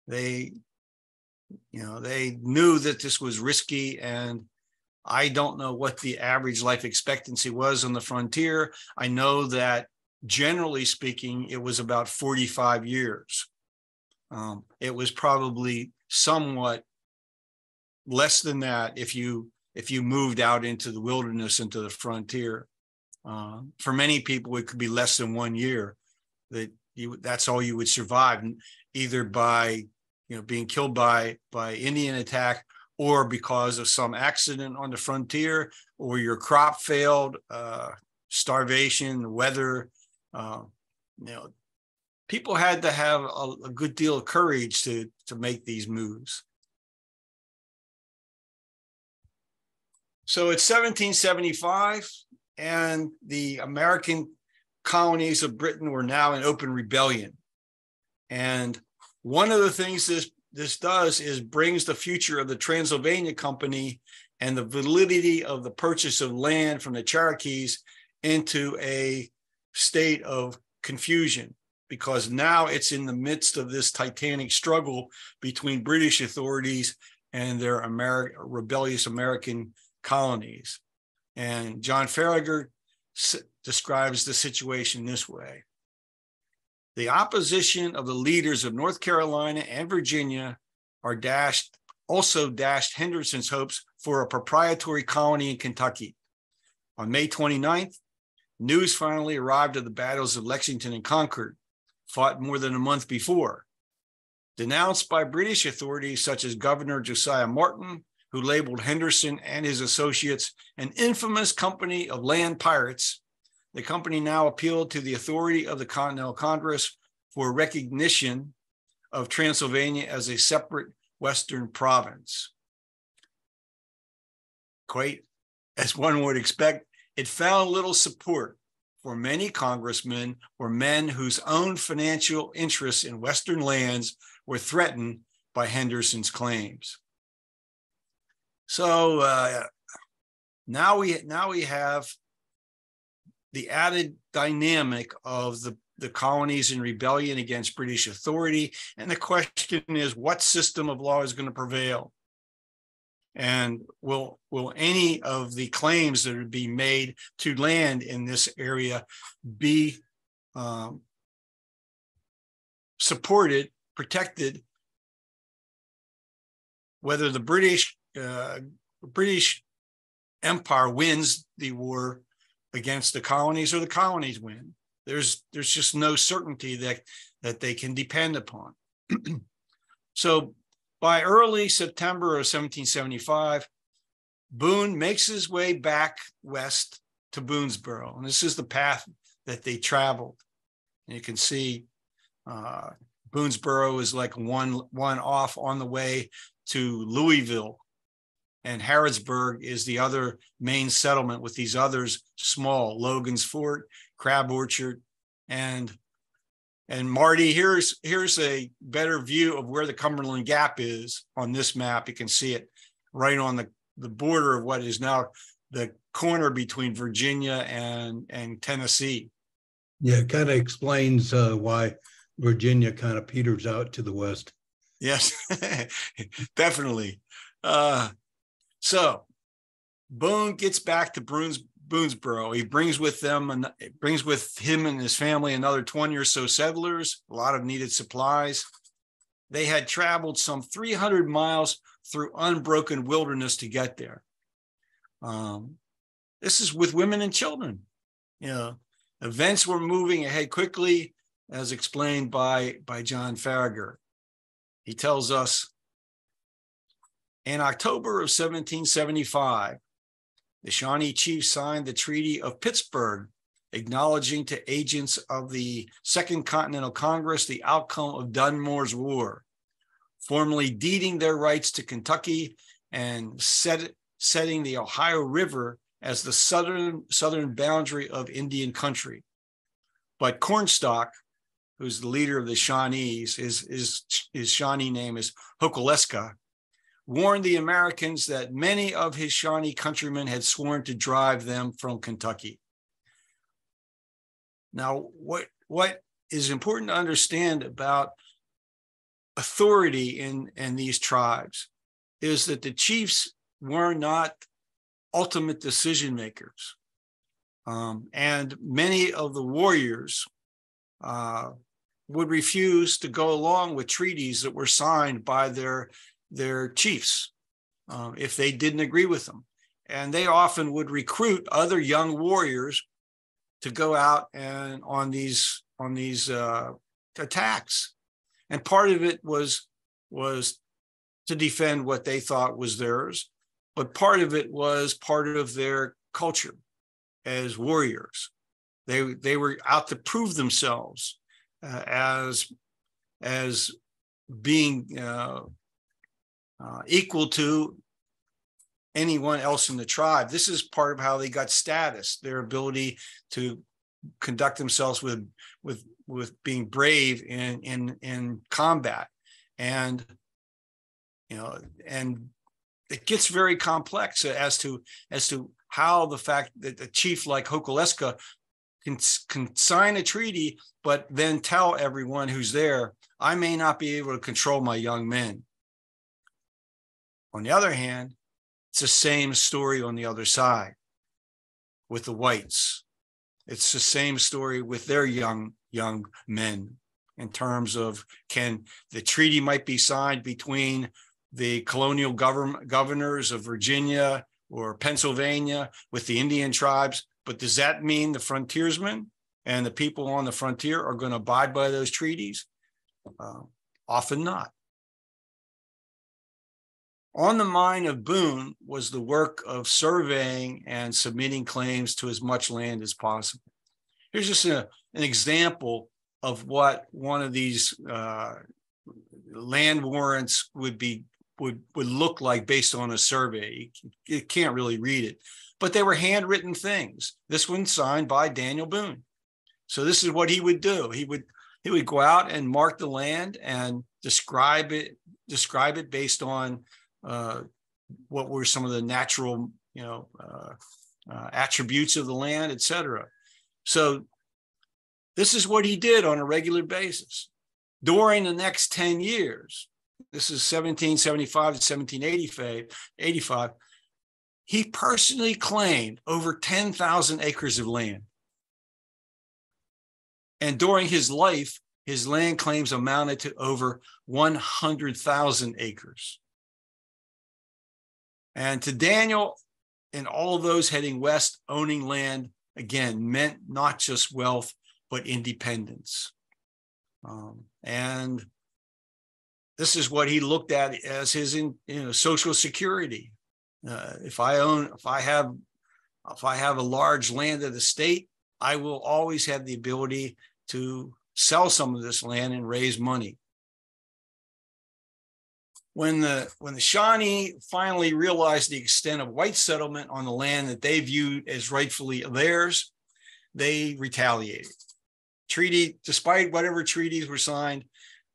They knew that this was risky, and I don't know what the average life expectancy was on the frontier. I know that generally speaking, it was about 45 years. It was probably somewhat less than that if you moved out into the wilderness, into the frontier. For many people, it could be less than 1 year. That's all you would survive, either by being killed by Indian attack, or because of some accident on the frontier, or your crop failed, starvation, weather. People had to have a good deal of courage to make these moves. So it's 1775, and the American colonies of Britain were now in open rebellion. And one of the things this does is brings the future of the Transylvania Company and the validity of the purchase of land from the Cherokees into a state of confusion, because now it's in the midst of this titanic struggle between British authorities and their rebellious American colonies. And John Farragher describes the situation this way: the opposition of the leaders of North Carolina and Virginia also dashed Henderson's hopes for a proprietary colony in Kentucky. On May 29th, news finally arrived of the battles of Lexington and Concord, fought more than a month before. Denounced by British authorities such as Governor Josiah Martin, who labeled Henderson and his associates an infamous company of land pirates, the company now appealed to the authority of the Continental Congress for recognition of Transylvania as a separate Western province. Quite as one would expect, it found little support, for many congressmen were men whose own financial interests in Western lands were threatened by Henderson's claims. So now we have the added dynamic of the colonies in rebellion against British authority. And the question is, what system of law is going to prevail? And will any of the claims that are being made to land in this area be supported, protected, whether the British Empire wins the war against the colonies or the colonies win? There's just no certainty that they can depend upon. So by early September of 1775, Boone makes his way back west to Boonsboro. And this is the path that they traveled. And you can see Boonsboro is like one off on the way to Louisville. And Harrisburg is the other main settlement, with these others small: Logan's Fort, Crab Orchard, and Marty, here's a better view of where the Cumberland Gap is on this map. You can see it right on the border of what is now the corner between Virginia and Tennessee. Yeah, it kind of explains why Virginia kind of peters out to the west. Yes, definitely. So Boone gets back to Boonsboro. He brings with him and his family another 20 or so settlers, a lot of needed supplies. They had traveled some 300 miles through unbroken wilderness to get there. This is with women and children. Events were moving ahead quickly, as explained by John Farragher. He tells us, in October of 1775, the Shawnee chiefs signed the Treaty of Pittsburgh, acknowledging to agents of the Second Continental Congress the outcome of Dunmore's War, formally deeding their rights to Kentucky and setting the Ohio River as the southern boundary of Indian country. But Cornstalk, who's the leader of the Shawnees, his Shawnee name is Hokaleska, warned the Americans that many of his Shawnee countrymen had sworn to drive them from Kentucky. Now, what is important to understand about authority in these tribes is that the chiefs were not ultimate decision makers. And many of the warriors would refuse to go along with treaties that were signed by their chiefs if they didn't agree with them. And they often would recruit other young warriors to go out and on these attacks. And part of it was to defend what they thought was theirs, but part of it was part of their culture as warriors. They were out to prove themselves as being equal to anyone else in the tribe. This is part of how they got status, their ability to conduct themselves with being brave in combat. And and it gets very complex as to how the fact that a chief like Hokaleska can sign a treaty, but then tell everyone who's there, I may not be able to control my young men. On the other hand, it's the same story on the other side with the whites. It's the same story with their young men in terms of the treaty might be signed between the colonial governors of Virginia or Pennsylvania with the Indian tribes, but does that mean the frontiersmen and the people on the frontier are going to abide by those treaties? Often not. On the mind of Boone was the work of surveying and submitting claims to as much land as possible. Here's just an example of what one of these land warrants would look like based on a survey. You can't really read it, but they were handwritten things. This one signed by Daniel Boone. So this is what he would do. He would go out and mark the land and describe it based on what were some of the natural, attributes of the land, etc. So this is what he did on a regular basis. During the next 10 years, this is 1775 to 1785, he personally claimed over 10,000 acres of land. And during his life, his land claims amounted to over 100,000 acres. And to Daniel and all of those heading west, owning land, again, meant not just wealth, but independence. And this is what he looked at as his social security. If I have a large landed estate, I will always have the ability to sell some of this land and raise money. When the Shawnee finally realized the extent of white settlement on the land that they viewed as rightfully theirs, they retaliated. Despite whatever treaties were signed,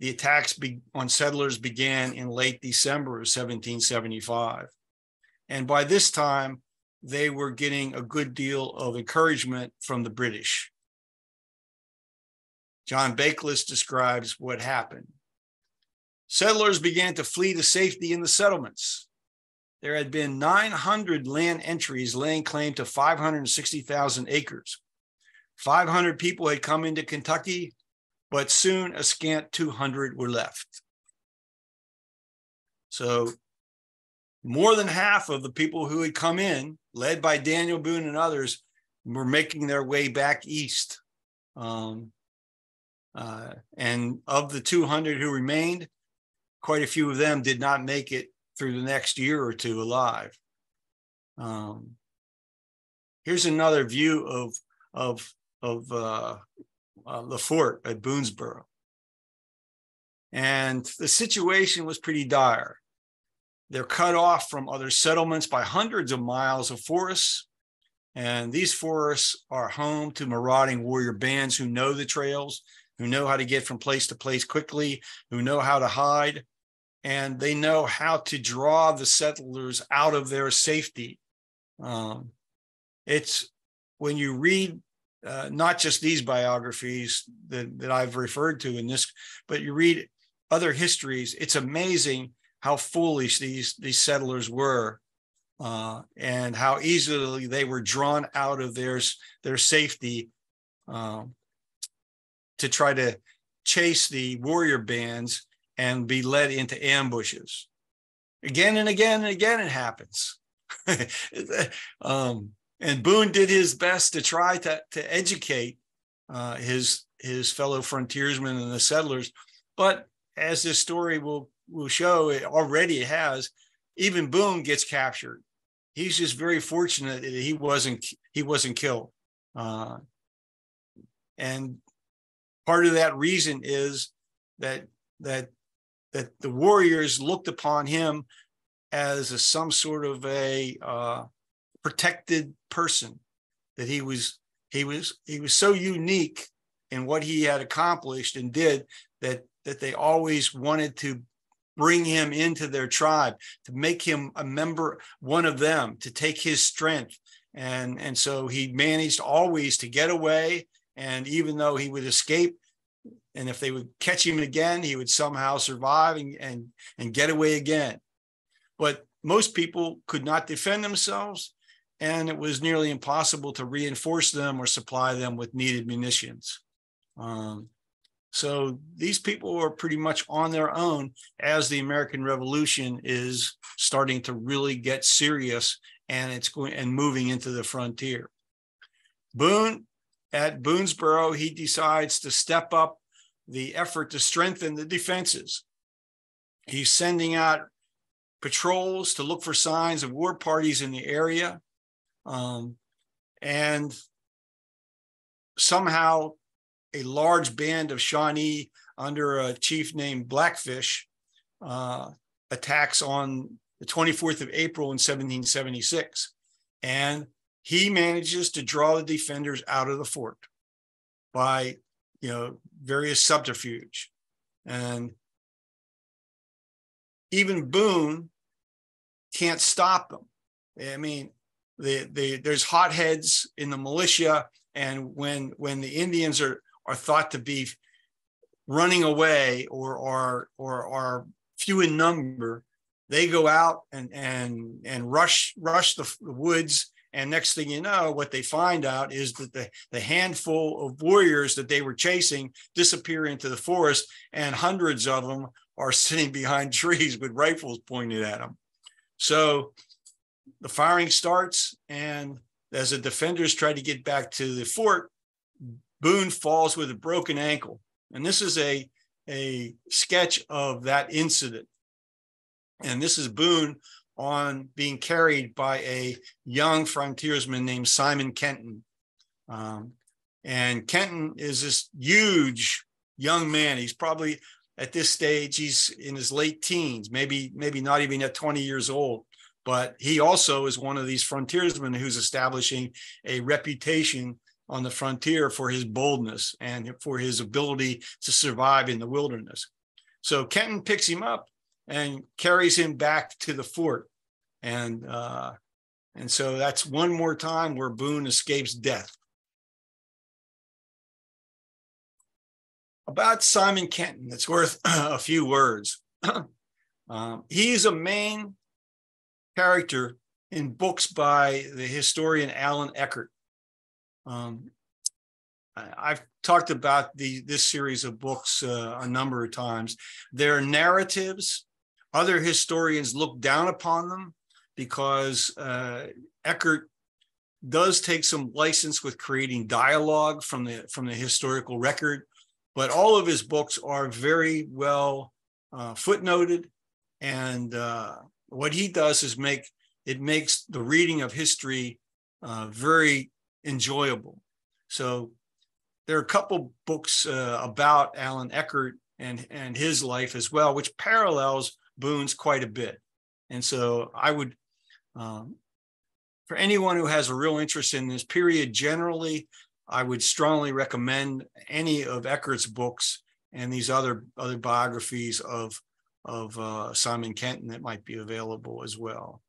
the attacks on settlers began in late December of 1775. And by this time, they were getting a good deal of encouragement from the British. John Bakeless describes what happened. Settlers began to flee to safety in the settlements. There had been 900 land entries laying claim to 560,000 acres. 500 people had come into Kentucky, but soon a scant 200 were left. So more than half of the people who had come in, led by Daniel Boone and others, were making their way back east. And of the 200 who remained, quite a few of them did not make it through the next year or two alive. Here's another view of the fort at Boonsboro. And the situation was pretty dire. They're cut off from other settlements by hundreds of miles of forests. And these forests are home to marauding warrior bands who know the trails, who know how to get from place to place quickly, who know how to hide, and they know how to draw the settlers out of their safety. It's when you read not just these biographies that I've referred to in this, but you read other histories, it's amazing how foolish these settlers were, and how easily they were drawn out of their safety to try to chase the warrior bands and be led into ambushes. Again and again and again it happens. And Boone did his best to try to educate his fellow frontiersmen and the settlers, but as this story will show, it already has, even Boone gets captured. He's just very fortunate that he wasn't killed. And part of that reason is that the warriors looked upon him as some sort of a protected person, that he was so unique in what he had accomplished and did that they always wanted to bring him into their tribe, to make him a member, one of them, to take his strength. And so he managed always to get away. And even though he would escape, and if they would catch him again, he would somehow survive and get away again. But most people could not defend themselves, and it was nearly impossible to reinforce them or supply them with needed munitions. So these people are pretty much on their own as the American Revolution is starting to really get serious, and it's going and moving into the frontier. Boone, at Boonsboro, he decides to step up the effort to strengthen the defenses. He's sending out patrols to look for signs of war parties in the area. And somehow a large band of Shawnee under a chief named Blackfish attacks on the 24th of April in 1776. And he manages to draw the defenders out of the fort by, various subterfuge. And even Boone can't stop them. I mean, there's hotheads in the militia, and when the Indians are thought to be running away or are few in number, they go out and rush the woods. And next thing you know, what they find out is that the handful of warriors that they were chasing disappear into the forest, and hundreds of them are sitting behind trees with rifles pointed at them. So the firing starts, and as the defenders try to get back to the fort, Boone falls with a broken ankle. And this is a sketch of that incident. And this is Boone on being carried by a young frontiersman named Simon Kenton. And Kenton is this huge young man. He's probably at this stage, he's in his late teens, maybe not even at 20 years old. But he also is one of these frontiersmen who's establishing a reputation on the frontier for his boldness and for his ability to survive in the wilderness. So Kenton picks him up and carries him back to the fort. And so that's one more time where Boone escapes death. About Simon Kenton, it's worth a few words. He's a main character in books by the historian Alan Eckert. I've talked about this series of books a number of times. They're narratives. Other historians look down upon them because Eckert does take some license with creating dialogue from the historical record, but all of his books are very well footnoted, and what he does is makes the reading of history very enjoyable. So there are a couple books about Alan Eckert and his life as well, which parallels Boone's quite a bit. And so I would, for anyone who has a real interest in this period generally, I would strongly recommend any of Eckert's books and these other biographies of Simon Kenton that might be available as well.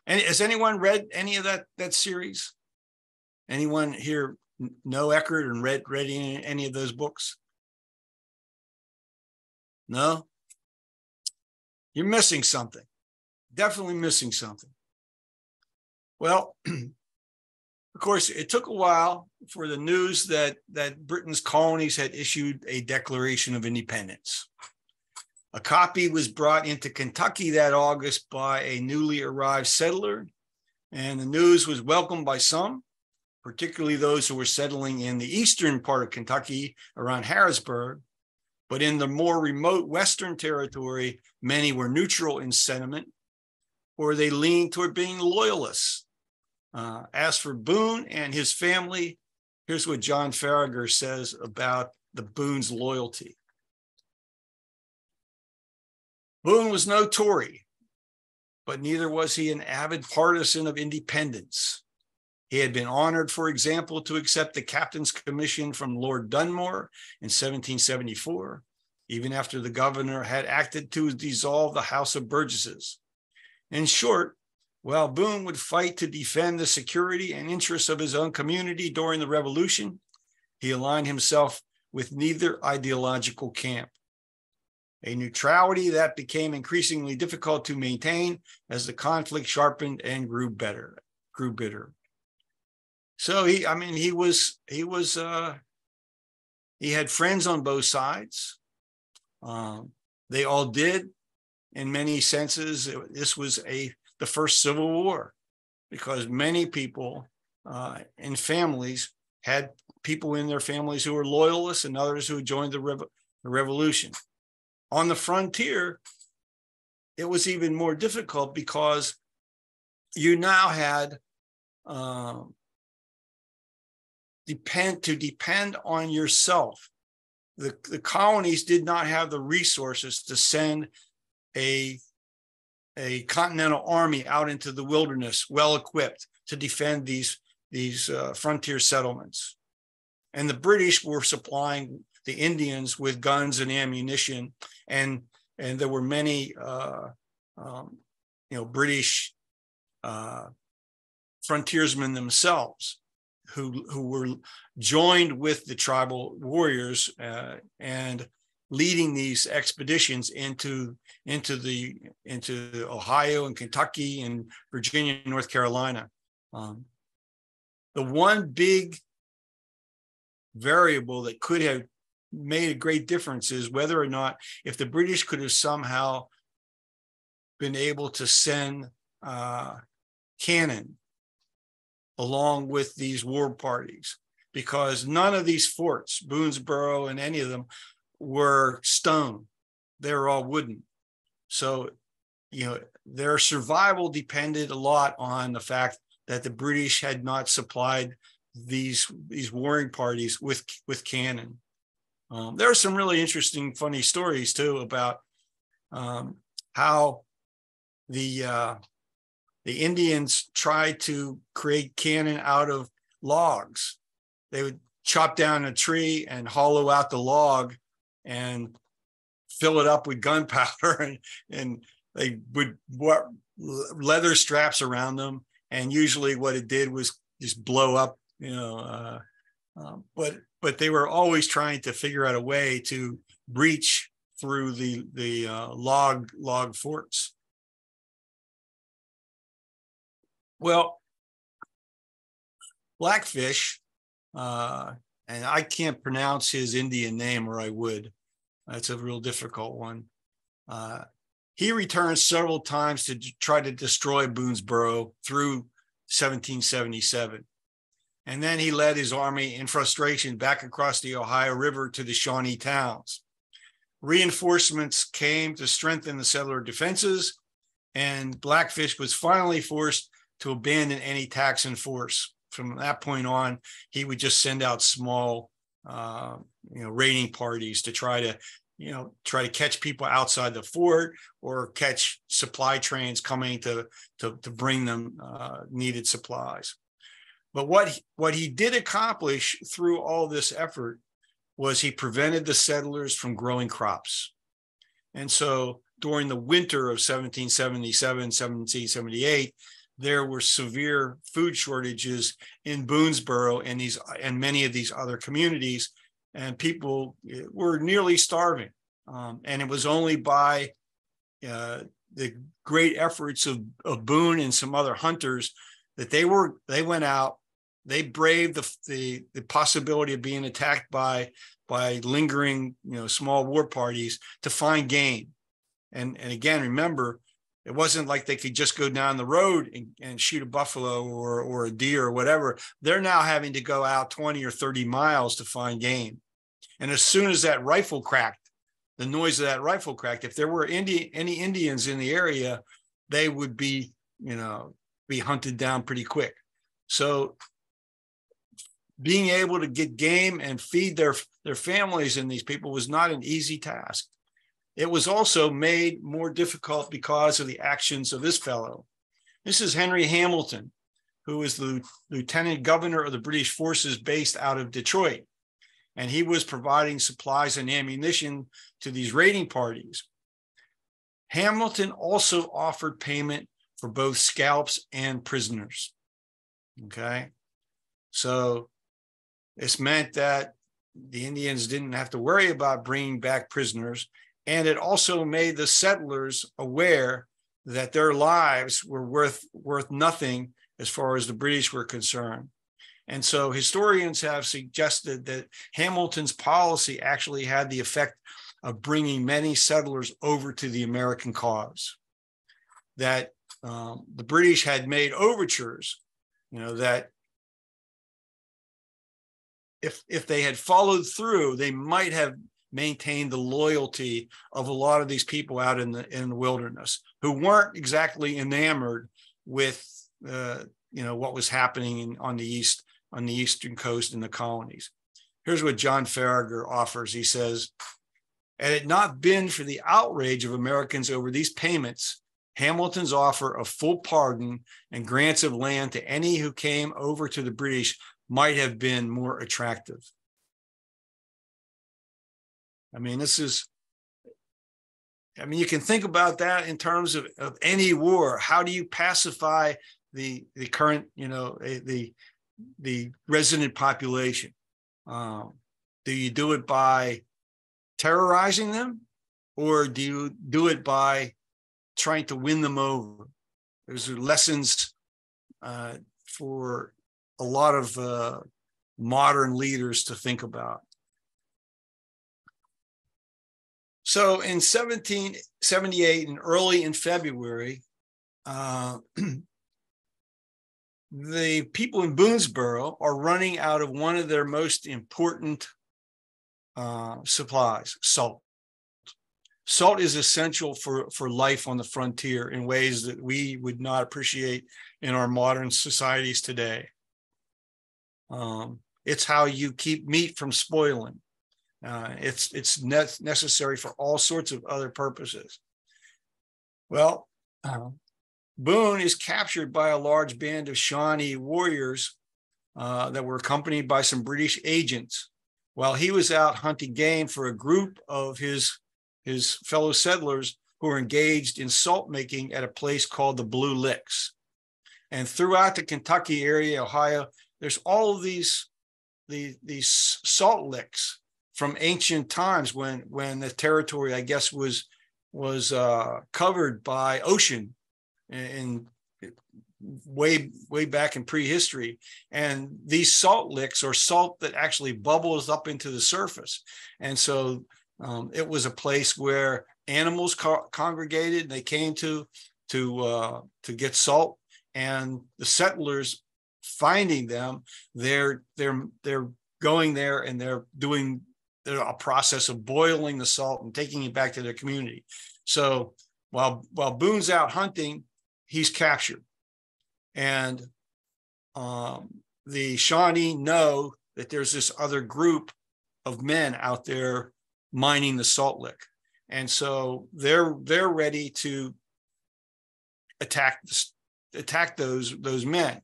And has anyone read any of that series? Anyone here know Eckert and read any of those books? No? You're missing something. Definitely missing something. Well, of course, it took a while for the news that Britain's colonies had issued a Declaration of Independence. A copy was brought into Kentucky that August by a newly arrived settler, and the news was welcomed by some, particularly those who were settling in the eastern part of Kentucky around Harrisburg. But in the more remote western territory, many were neutral in sentiment, or they leaned toward being loyalists. As for Boone and his family, here's what John Farragher says about the Boone's loyalty. Boone was no Tory, but neither was he an avid partisan of independence. He had been honored, for example, to accept the captain's commission from Lord Dunmore in 1774, even after the governor had acted to dissolve the House of Burgesses. In short, while Boone would fight to defend the security and interests of his own community during the Revolution, he aligned himself with neither ideological camp. A neutrality that became increasingly difficult to maintain as the conflict sharpened and grew bitter. So he had friends on both sides. They all did. In many senses, this was the first Civil War, because many people in families had people in their families who were loyalists and others who joined the revolution. On the frontier, it was even more difficult because you now had to depend on yourself. The colonies did not have the resources to send a continental army out into the wilderness, well equipped to defend these frontier settlements. And the British were supplying the Indians with guns and ammunition, and there were many British frontiersmen themselves who were joined with the tribal warriors and leading these expeditions into Ohio and Kentucky and Virginia and North Carolina. The one big variable that could have made a great difference is whether or not, if the British could have somehow been able to send cannon along with these war parties, because none of these forts, Boonsboro and any of them, were stone. They were all wooden. So, their survival depended a lot on the fact that the British had not supplied these warring parties with cannon. There are some really interesting, funny stories too about how the Indians tried to create cannon out of logs. They would chop down a tree and hollow out the log and fill it up with gunpowder, and they would wear leather straps around them. And usually what it did was just blow up, but they were always trying to figure out a way to breach through the log forts. Well, Blackfish, and I can't pronounce his Indian name, or I would. That's a real difficult one. He returned several times to try to destroy Boonsboro through 1777. And then he led his army in frustration back across the Ohio River to the Shawnee towns. Reinforcements came to strengthen the settler defenses, and Blackfish was finally forced to abandon any Texan force. From that point on, he would just send out small, raiding parties to try to catch people outside the fort or catch supply trains coming to bring them needed supplies. But what he did accomplish through all this effort was he prevented the settlers from growing crops. And so during the winter of 1777, 1778, there were severe food shortages in Boonsboro and many of these other communities, and people were nearly starving. And it was only by the great efforts of Boone and some other hunters that they went out. They braved the possibility of being attacked by lingering, small war parties to find game. And again, remember, it wasn't like they could just go down the road and shoot a buffalo or a deer or whatever. They're now having to go out 20 or 30 miles to find game. And as soon as that rifle cracked, the noise of that rifle cracked, if there were any Indians in the area, they would be hunted down pretty quick. So being able to get game and feed their families and these people was not an easy task. It was also made more difficult because of the actions of this fellow. This is Henry Hamilton, who was the lieutenant governor of the British forces based out of Detroit. And he was providing supplies and ammunition to these raiding parties. Hamilton also offered payment for both scalps and prisoners. Okay. So this meant that the Indians didn't have to worry about bringing back prisoners. And it also made the settlers aware that their lives were worth nothing as far as the British were concerned. And so historians have suggested that Hamilton's policy actually had the effect of bringing many settlers over to the American cause. That the British had made overtures, that if they had followed through, they might have maintained the loyalty of a lot of these people out in the wilderness who weren't exactly enamored with what was happening on the eastern coast in the colonies. Here's what John Farragut offers. He says, "Had it not been for the outrage of Americans over these payments, Hamilton's offer of full pardon and grants of land to any who came over to the British might have been more attractive." You can think about that in terms of any war. How do you pacify the current, the resident population? Do you do it by terrorizing them, or do you do it by trying to win them over? There's lessons for a lot of modern leaders to think about. So in 1778 and early in February, the people in Boonsboro are running out of one of their most important supplies, salt. Salt is essential for life on the frontier in ways that we would not appreciate in our modern societies today. It's how you keep meat from spoiling. It's necessary for all sorts of other purposes. Well, Boone is captured by a large band of Shawnee warriors that were accompanied by some British agents while he was out hunting game for a group of his fellow settlers who were engaged in salt making at a place called the Blue Licks. And throughout the Kentucky area, Ohio, there's all of these salt licks from ancient times when the territory, I guess, was covered by ocean in way back in prehistory. And these salt licks are salt that actually bubbles up into the surface. And so it was a place where animals congregated, and they came to get salt, and the settlers finding them, they're going there and they're doing a process of boiling the salt and taking it back to their community. So while Boone's out hunting, he's captured. And the Shawnee know that there's this other group of men out there mining the salt lick. And so they're ready to attack those men.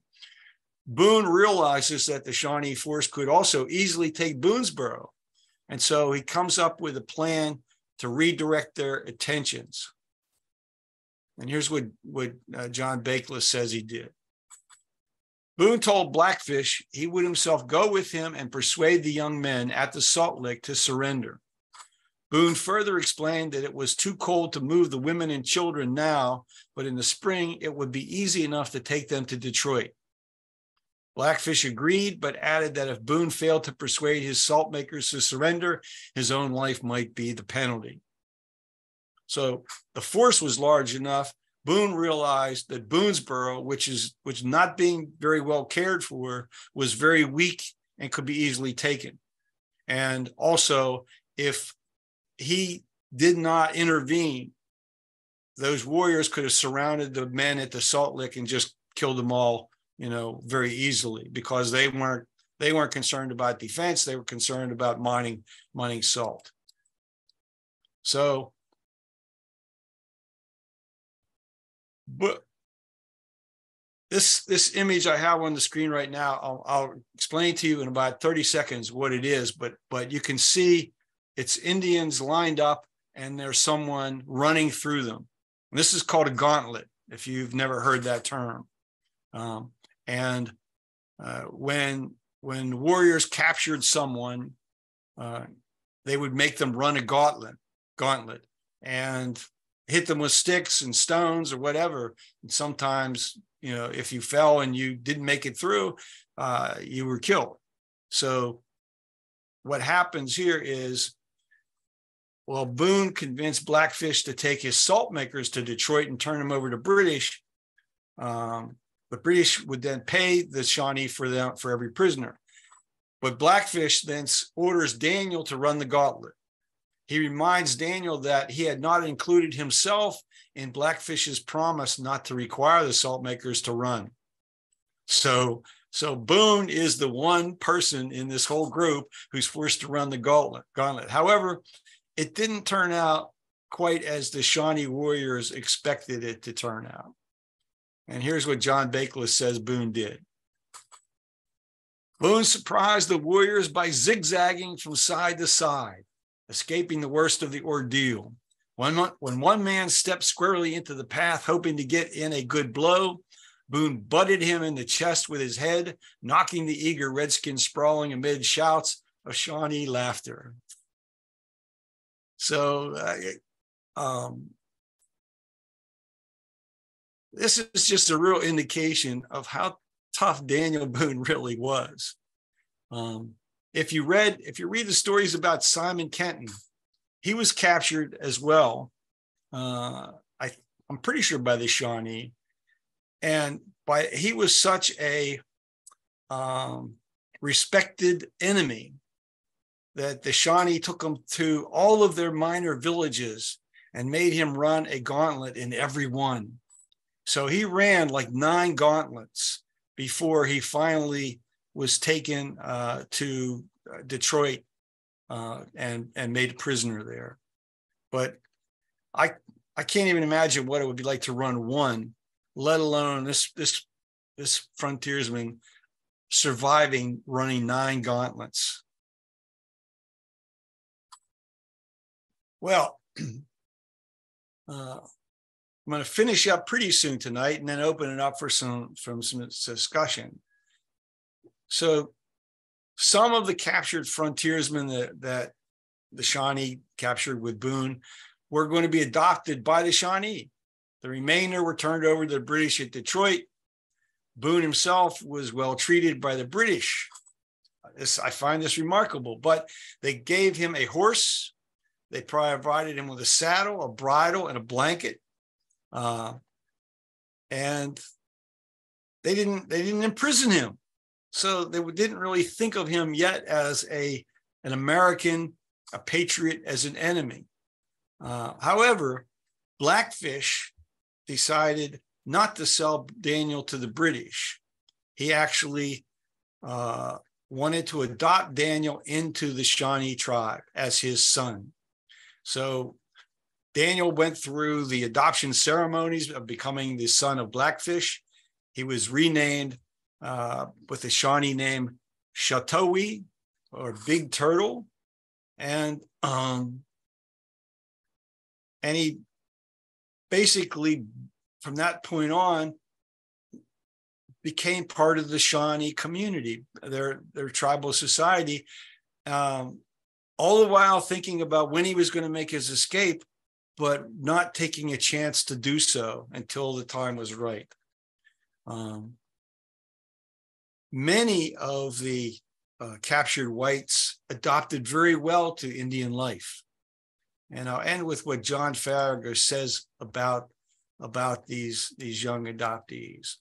Boone realizes that the Shawnee force could also easily take Boonsboro. And so he comes up with a plan to redirect their attentions. And here's what John Bakeless says he did. Boone told Blackfish he would himself go with him and persuade the young men at the salt lick to surrender. Boone further explained that it was too cold to move the women and children now, but in the spring it would be easy enough to take them to Detroit. Blackfish agreed, but added that if Boone failed to persuade his salt makers to surrender, his own life might be the penalty. So the force was large enough. Boone realized that Boonsboro, which not being very well cared for, was very weak and could be easily taken. And also, if he did not intervene, those warriors could have surrounded the men at the salt lick and just killed them all, very easily, because they weren't concerned about defense. They were concerned about mining salt. So, but this image I have on the screen right now, I'll explain to you in about 30 seconds what it is, but you can see it's Indians lined up and there's someone running through them. And this is called a gauntlet, if you've never heard that term. When warriors captured someone, they would make them run a gauntlet and hit them with sticks and stones or whatever. And sometimes, if you fell and you didn't make it through, you were killed. So what happens here is, well, Boone convinced Blackfish to take his salt makers to Detroit and turn them over to British. The British would then pay the Shawnee for every prisoner. But Blackfish then orders Daniel to run the gauntlet. He reminds Daniel that he had not included himself in Blackfish's promise not to require the salt makers to run. So Boone is the one person in this whole group who's forced to run the gauntlet. However, it didn't turn out quite as the Shawnee warriors expected it to turn out. And here's what John Bakeless says Boone did. Boone surprised the warriors by zigzagging from side to side, escaping the worst of the ordeal. When one man stepped squarely into the path, hoping to get in a good blow, Boone butted him in the chest with his head, knocking the eager redskin sprawling amid shouts of Shawnee laughter. So this is just a real indication of how tough Daniel Boone really was. If you read the stories about Simon Kenton, he was captured as well. I'm pretty sure by the Shawnee, and he was such a respected enemy that the Shawnee took him to all of their minor villages and made him run a gauntlet in every one. So he ran like 9 gauntlets before he finally was taken to Detroit and made a prisoner there. But I can't even imagine what it would be like to run one, let alone this frontiersman surviving running 9 gauntlets. Well, I'm going to finish up pretty soon tonight and then open it up for some discussion. So some of the captured frontiersmen that the Shawnee captured with Boone were going to be adopted by the Shawnee. The remainder were turned over to the British at Detroit. Boone himself was well treated by the British. I find this remarkable, but they gave him a horse. They provided him with a saddle, a bridle, and a blanket. And they didn't imprison him. So they didn't really think of him yet as an American, a patriot, as an enemy. However, Blackfish decided not to sell Daniel to the British. He actually wanted to adopt Daniel into the Shawnee tribe as his son. So Daniel went through the adoption ceremonies of becoming the son of Blackfish. He was renamed with the Shawnee name Chateauie, or Big Turtle. And he basically, from that point on, became part of the Shawnee community, their tribal society, all the while thinking about when he was going to make his escape, but not taking a chance to do so until the time was right. Many of the captured whites adopted very well to Indian life. And I'll end with what John Farragut says about these young adoptees.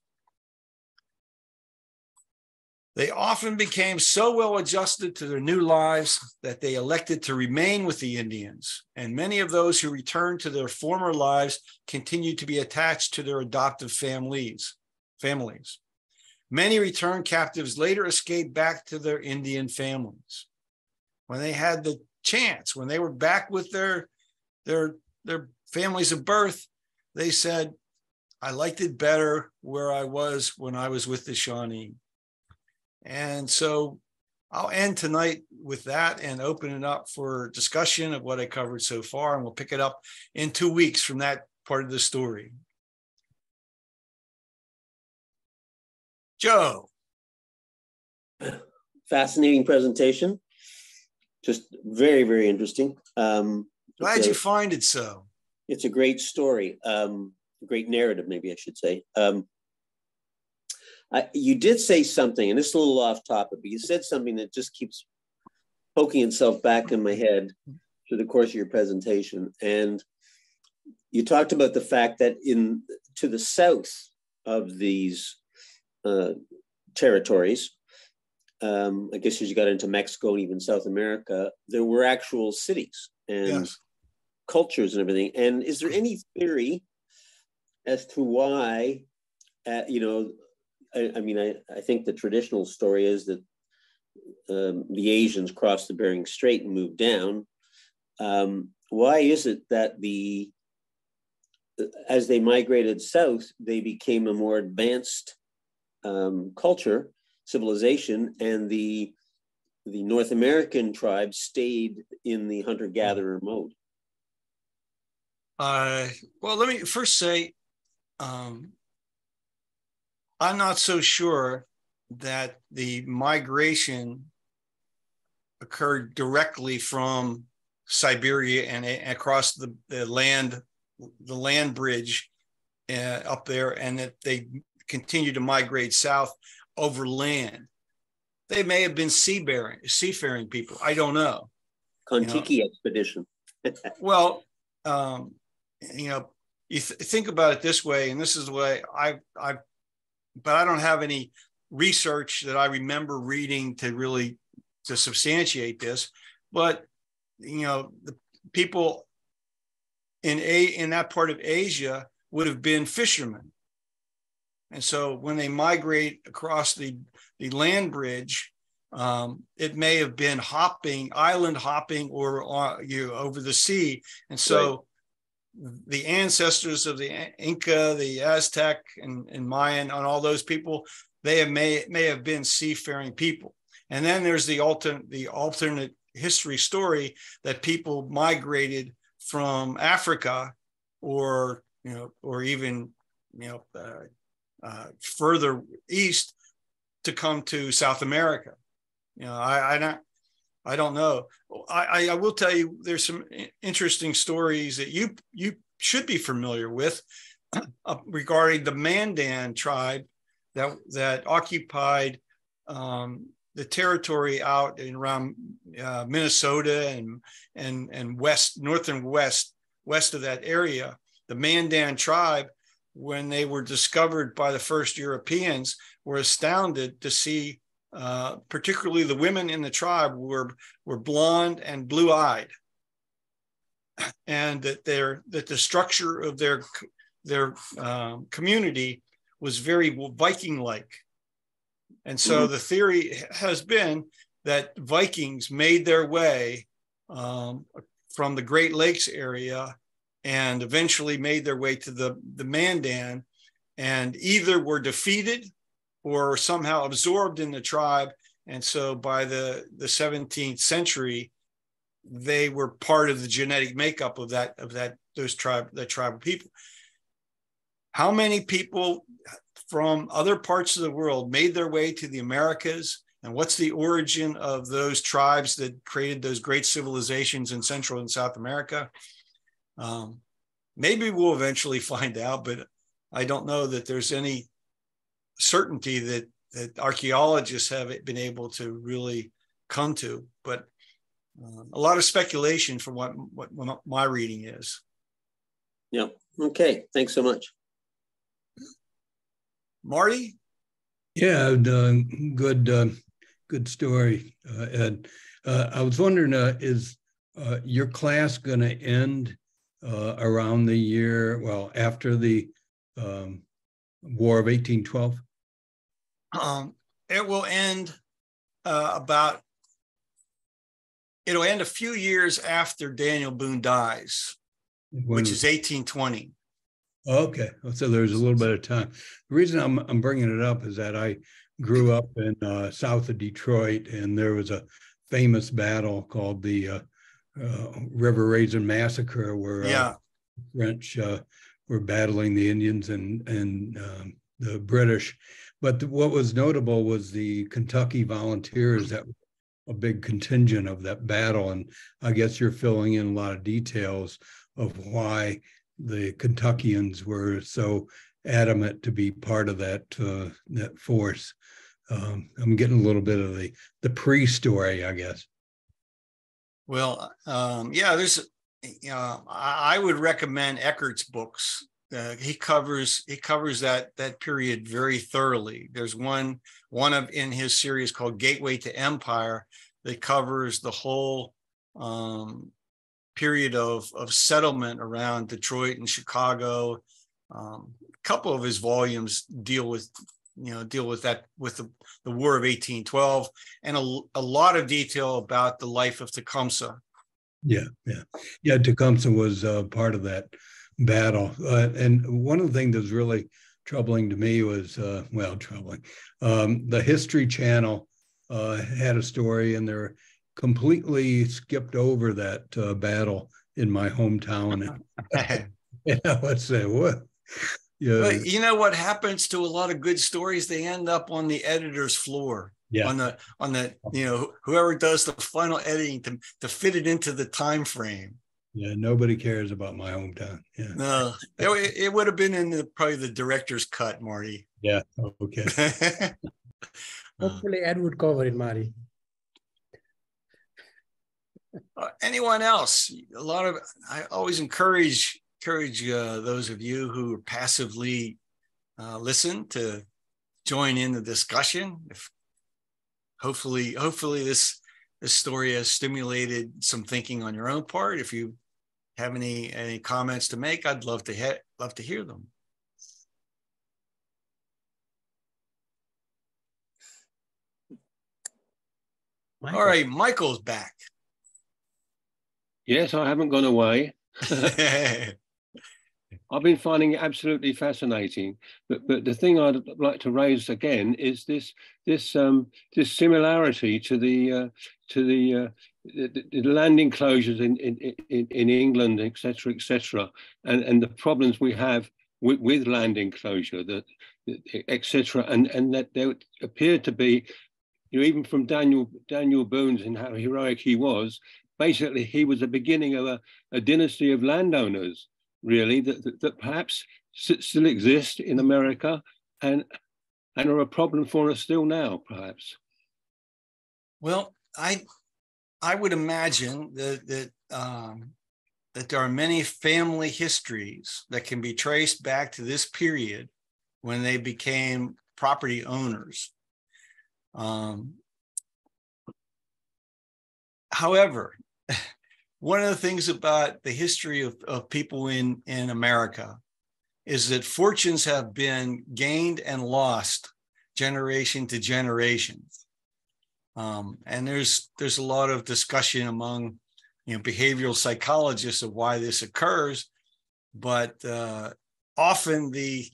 They often became so well adjusted to their new lives that they elected to remain with the Indians. And many of those who returned to their former lives continued to be attached to their adoptive families. Many returned captives later escaped back to their Indian families. When they had the chance, when they were back with their families of birth, they said, I liked it better where I was when I was with the Shawnee. And so I'll end tonight with that and open it up for discussion of what I covered so far, and we'll pick it up in 2 weeks from that part of the story. Joe. Fascinating presentation. Just very, very interesting. Glad you find it so. It's a great story, great narrative, maybe I should say. You did say something, and this is a little off topic, but you said something that just keeps poking itself back in my head through the course of your presentation. And you talked about the fact that to the south of these territories, I guess as you got into Mexico and even South America, there were actual cities and cultures and everything. And is there any theory as to why, I think the traditional story is that the Asians crossed the Bering Strait and moved down. Why is it that as they migrated south, they became a more advanced culture, civilization, and the North American tribes stayed in the hunter-gatherer mode? Well, let me first say, I'm not so sure that the migration occurred directly from Siberia and across the land bridge up there, and that they continued to migrate south over land. They may have been seafaring people. I don't know. Kon-Tiki expedition. Well, you think about it this way, and this is the way but I don't have any research that I remember reading to substantiate this. But the people in that part of Asia would have been fishermen, and so when they migrate across the land bridge, it may have been island hopping, or over the sea, and so. Right. The ancestors of the Inca, the Aztec, and Mayan, and all those people, they may have been seafaring people. And then there's the alternate history story that people migrated from Africa, or even further east to come to South America. I don't know. I will tell you, there's some interesting stories that you should be familiar with regarding the Mandan tribe that occupied the territory out and around Minnesota and west of that area. The Mandan tribe, when they were discovered by the first Europeans, were astounded to see particularly the women in the tribe, were blonde and blue-eyed, and that the structure of their community was very Viking-like. And so the theory has been that Vikings made their way from the Great Lakes area and eventually made their way to the Mandan, and either were defeated or somehow absorbed in the tribe. And so by the 17th century, they were part of the genetic makeup of those tribal people. How many people from other parts of the world made their way to the Americas? And what's the origin of those tribes that created those great civilizations in Central and South America? Maybe we'll eventually find out, but I don't know that there's any certainty that archaeologists have been able to really come to. But a lot of speculation from what my reading is. Yeah. Okay. Thanks so much. Marty? Yeah, good story, Ed. I was wondering, is your class going to end around the year, well, after the War of 1812? It will end it'll end a few years after Daniel Boone dies, which is 1820. Okay, so there's a little bit of time. The reason I'm bringing it up is that I grew up in south of Detroit, and there was a famous battle called the River Raisin Massacre, where French were battling the Indians and the British. But what was notable was the Kentucky Volunteers. That was a big contingent of that battle, and I guess you're filling in a lot of details of why the Kentuckians were so adamant to be part of that force. I'm getting a little bit of the pre-story, I guess. Well, there's, I would recommend Eckert's books. He covers that period very thoroughly. There's one in his series called Gateway to Empire that covers the whole period of settlement around Detroit and Chicago. A couple of his volumes deal with the War of 1812, and a lot of detail about the life of Tecumseh. Yeah. Tecumseh was part of that battle, and one of the things that was really troubling to me was the History Channel had a story, and they're completely skipped over that battle in my hometown. And I would say, what? Yeah. But you know what happens to a lot of good stories? They end up on the editor's floor. Yeah. On the whoever does the final editing to fit it into the time frame. Yeah, nobody cares about my hometown. Yeah. No, it would have been in probably the director's cut, Marty. Yeah. Okay. Hopefully, Ed would cover it, Marty. Anyone else? I always encourage those of you who passively listen to join in the discussion. Hopefully this story has stimulated some thinking on your own part. If you have any comments to make, I'd love to hear them. Michael. All right, Michael's back. Yes, I haven't gone away. I've been finding it absolutely fascinating, but the thing I'd like to raise again is this similarity to the land enclosures in England, etc., and the problems we have with land enclosure, etc., and that there appeared to be, even from Daniel Boone's and how heroic he was. Basically, he was the beginning of a dynasty of landowners, really, that perhaps still exist in America and are a problem for us still now, perhaps. Well, I would imagine that there are many family histories that can be traced back to this period when they became property owners. However, one of the things about the history of people in America is that fortunes have been gained and lost generation to generation. And there's a lot of discussion among behavioral psychologists of why this occurs, but often the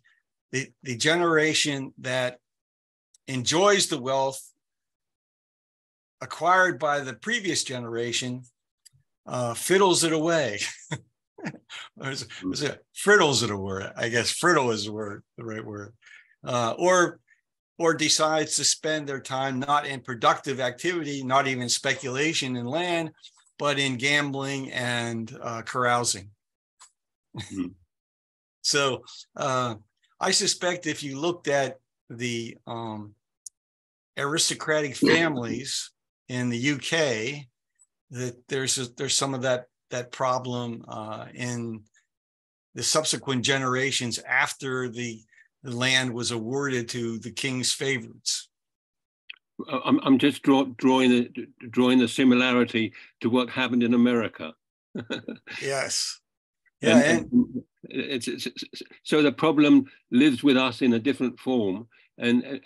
generation that enjoys the wealth acquired by the previous generation fiddles it away. Friddles it away. I guess friddle is the right word. Or decides to spend their time not in productive activity, not even speculation in land, but in gambling and carousing. Mm-hmm. So I suspect if you looked at the aristocratic families in the UK, that there's some of that problem in the subsequent generations after the land was awarded to the king's favorites. I'm just drawing the similarity to what happened in America. Yes. Yeah. And it's so the problem lives with us in a different form, and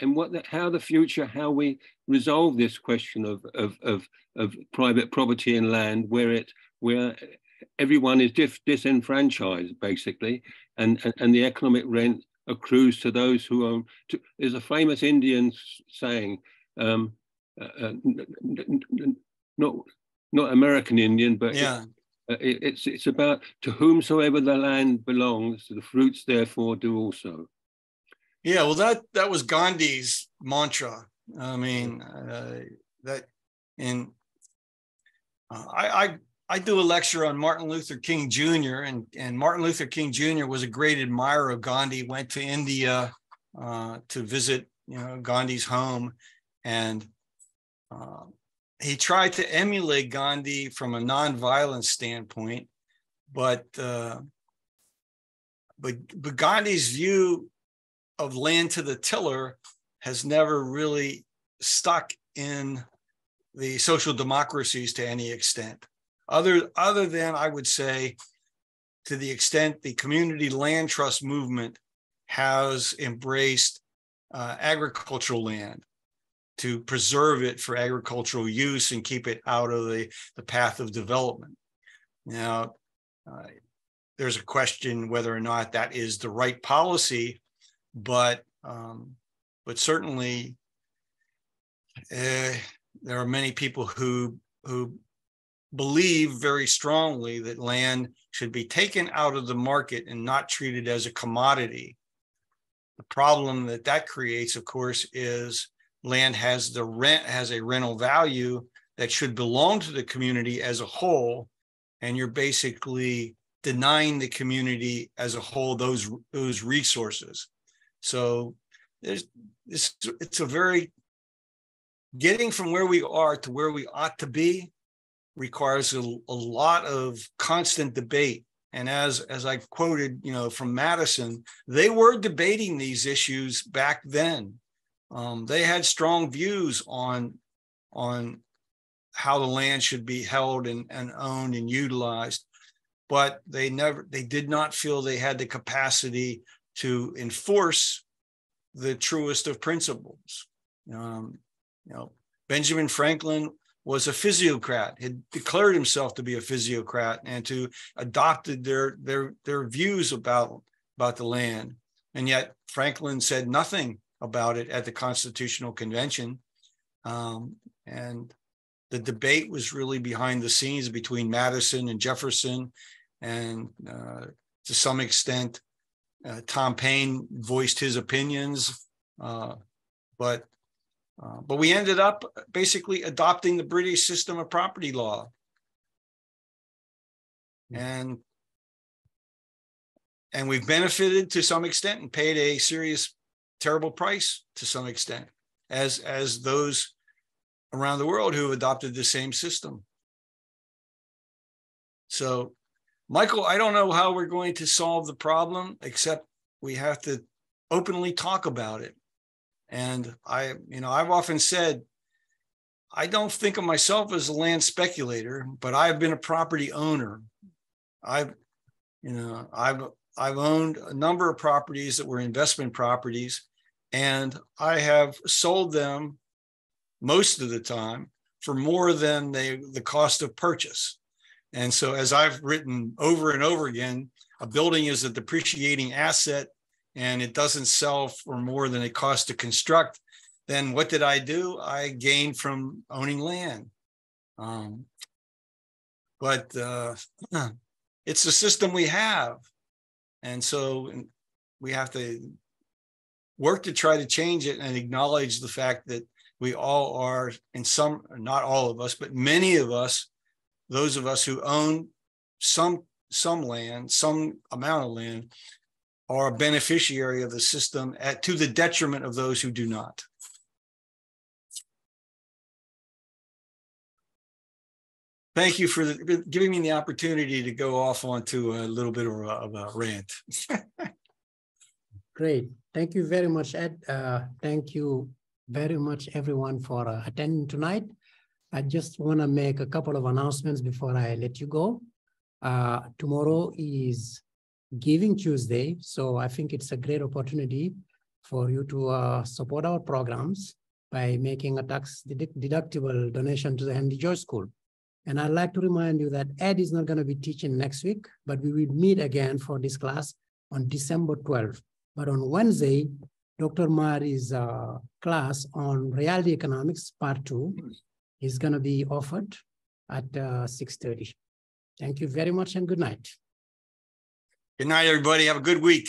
how the future, how we resolve this question of private property and land, where everyone is disenfranchised basically, and the economic rent accrues to those who own. There's a famous Indian saying, not American Indian, but yeah. It's about to whomsoever the land belongs, the fruits therefore do also. Yeah, well, that was Gandhi's mantra. I mean, I do a lecture on Martin Luther King Jr. and Martin Luther King Jr. was a great admirer of Gandhi. Went to India to visit, Gandhi's home, and he tried to emulate Gandhi from a nonviolent standpoint, but Gandhi's view of land to the tiller has never really stuck in the social democracies to any extent, other than, I would say, to the extent the community land trust movement has embraced agricultural land to preserve it for agricultural use and keep it out of the path of development. Now, there's a question whether or not that is the right policy, but certainly there are many people who believe very strongly that land should be taken out of the market and not treated as a commodity. The problem that creates, of course, is land has a rental value that should belong to the community as a whole, and you're basically denying the community as a whole those resources. So it's a very, getting from where we are to where we ought to be requires a lot of constant debate. And as I quoted, from Madison, they were debating these issues back then. They had strong views on how the land should be held and owned and utilized, but they did not feel they had the capacity to enforce the truest of principles. Benjamin Franklin was a physiocrat, had declared himself to be a physiocrat and to adopted their views about the land. And yet Franklin said nothing about it at the Constitutional Convention. And the debate was really behind the scenes between Madison and Jefferson. And to some extent, Tom Paine voiced his opinions, but we ended up basically adopting the British system of property law. And we've benefited to some extent and paid a serious, terrible price to some extent, as those around the world who adopted the same system. So, Michael, I don't know how we're going to solve the problem, except we have to openly talk about it And I've often said, I don't think of myself as a land speculator, but I've been a property owner. I've owned a number of properties that were investment properties, and I have sold them most of the time for more than the cost of purchase. And so, as I've written over and over again, a building is a depreciating asset and it doesn't sell for more than it costs to construct. Then what did I do? I gained from owning land. But it's the system we have. And so we have to work to try to change it and acknowledge the fact that we all are, in some, not all of us, but many of us, those of us who own some land, some amount of land, are a beneficiary of the system to the detriment of those who do not. Thank you for giving me the opportunity to go off onto a little bit of a rant. Great. Thank you very much, Ed. Thank you very much, everyone, for attending tonight. I just want to make a couple of announcements before I let you go. Tomorrow is Giving Tuesday, so I think it's a great opportunity for you to support our programs by making a tax-deductible donation to the Henry George School. And I'd like to remind you that Ed is not going to be teaching next week, but we will meet again for this class on December 12th. But on Wednesday, Dr. Mari's class on Reality Economics, Part 2, is going to be offered at 6:30. Thank you very much and good night. Good night, everybody. Have a good week.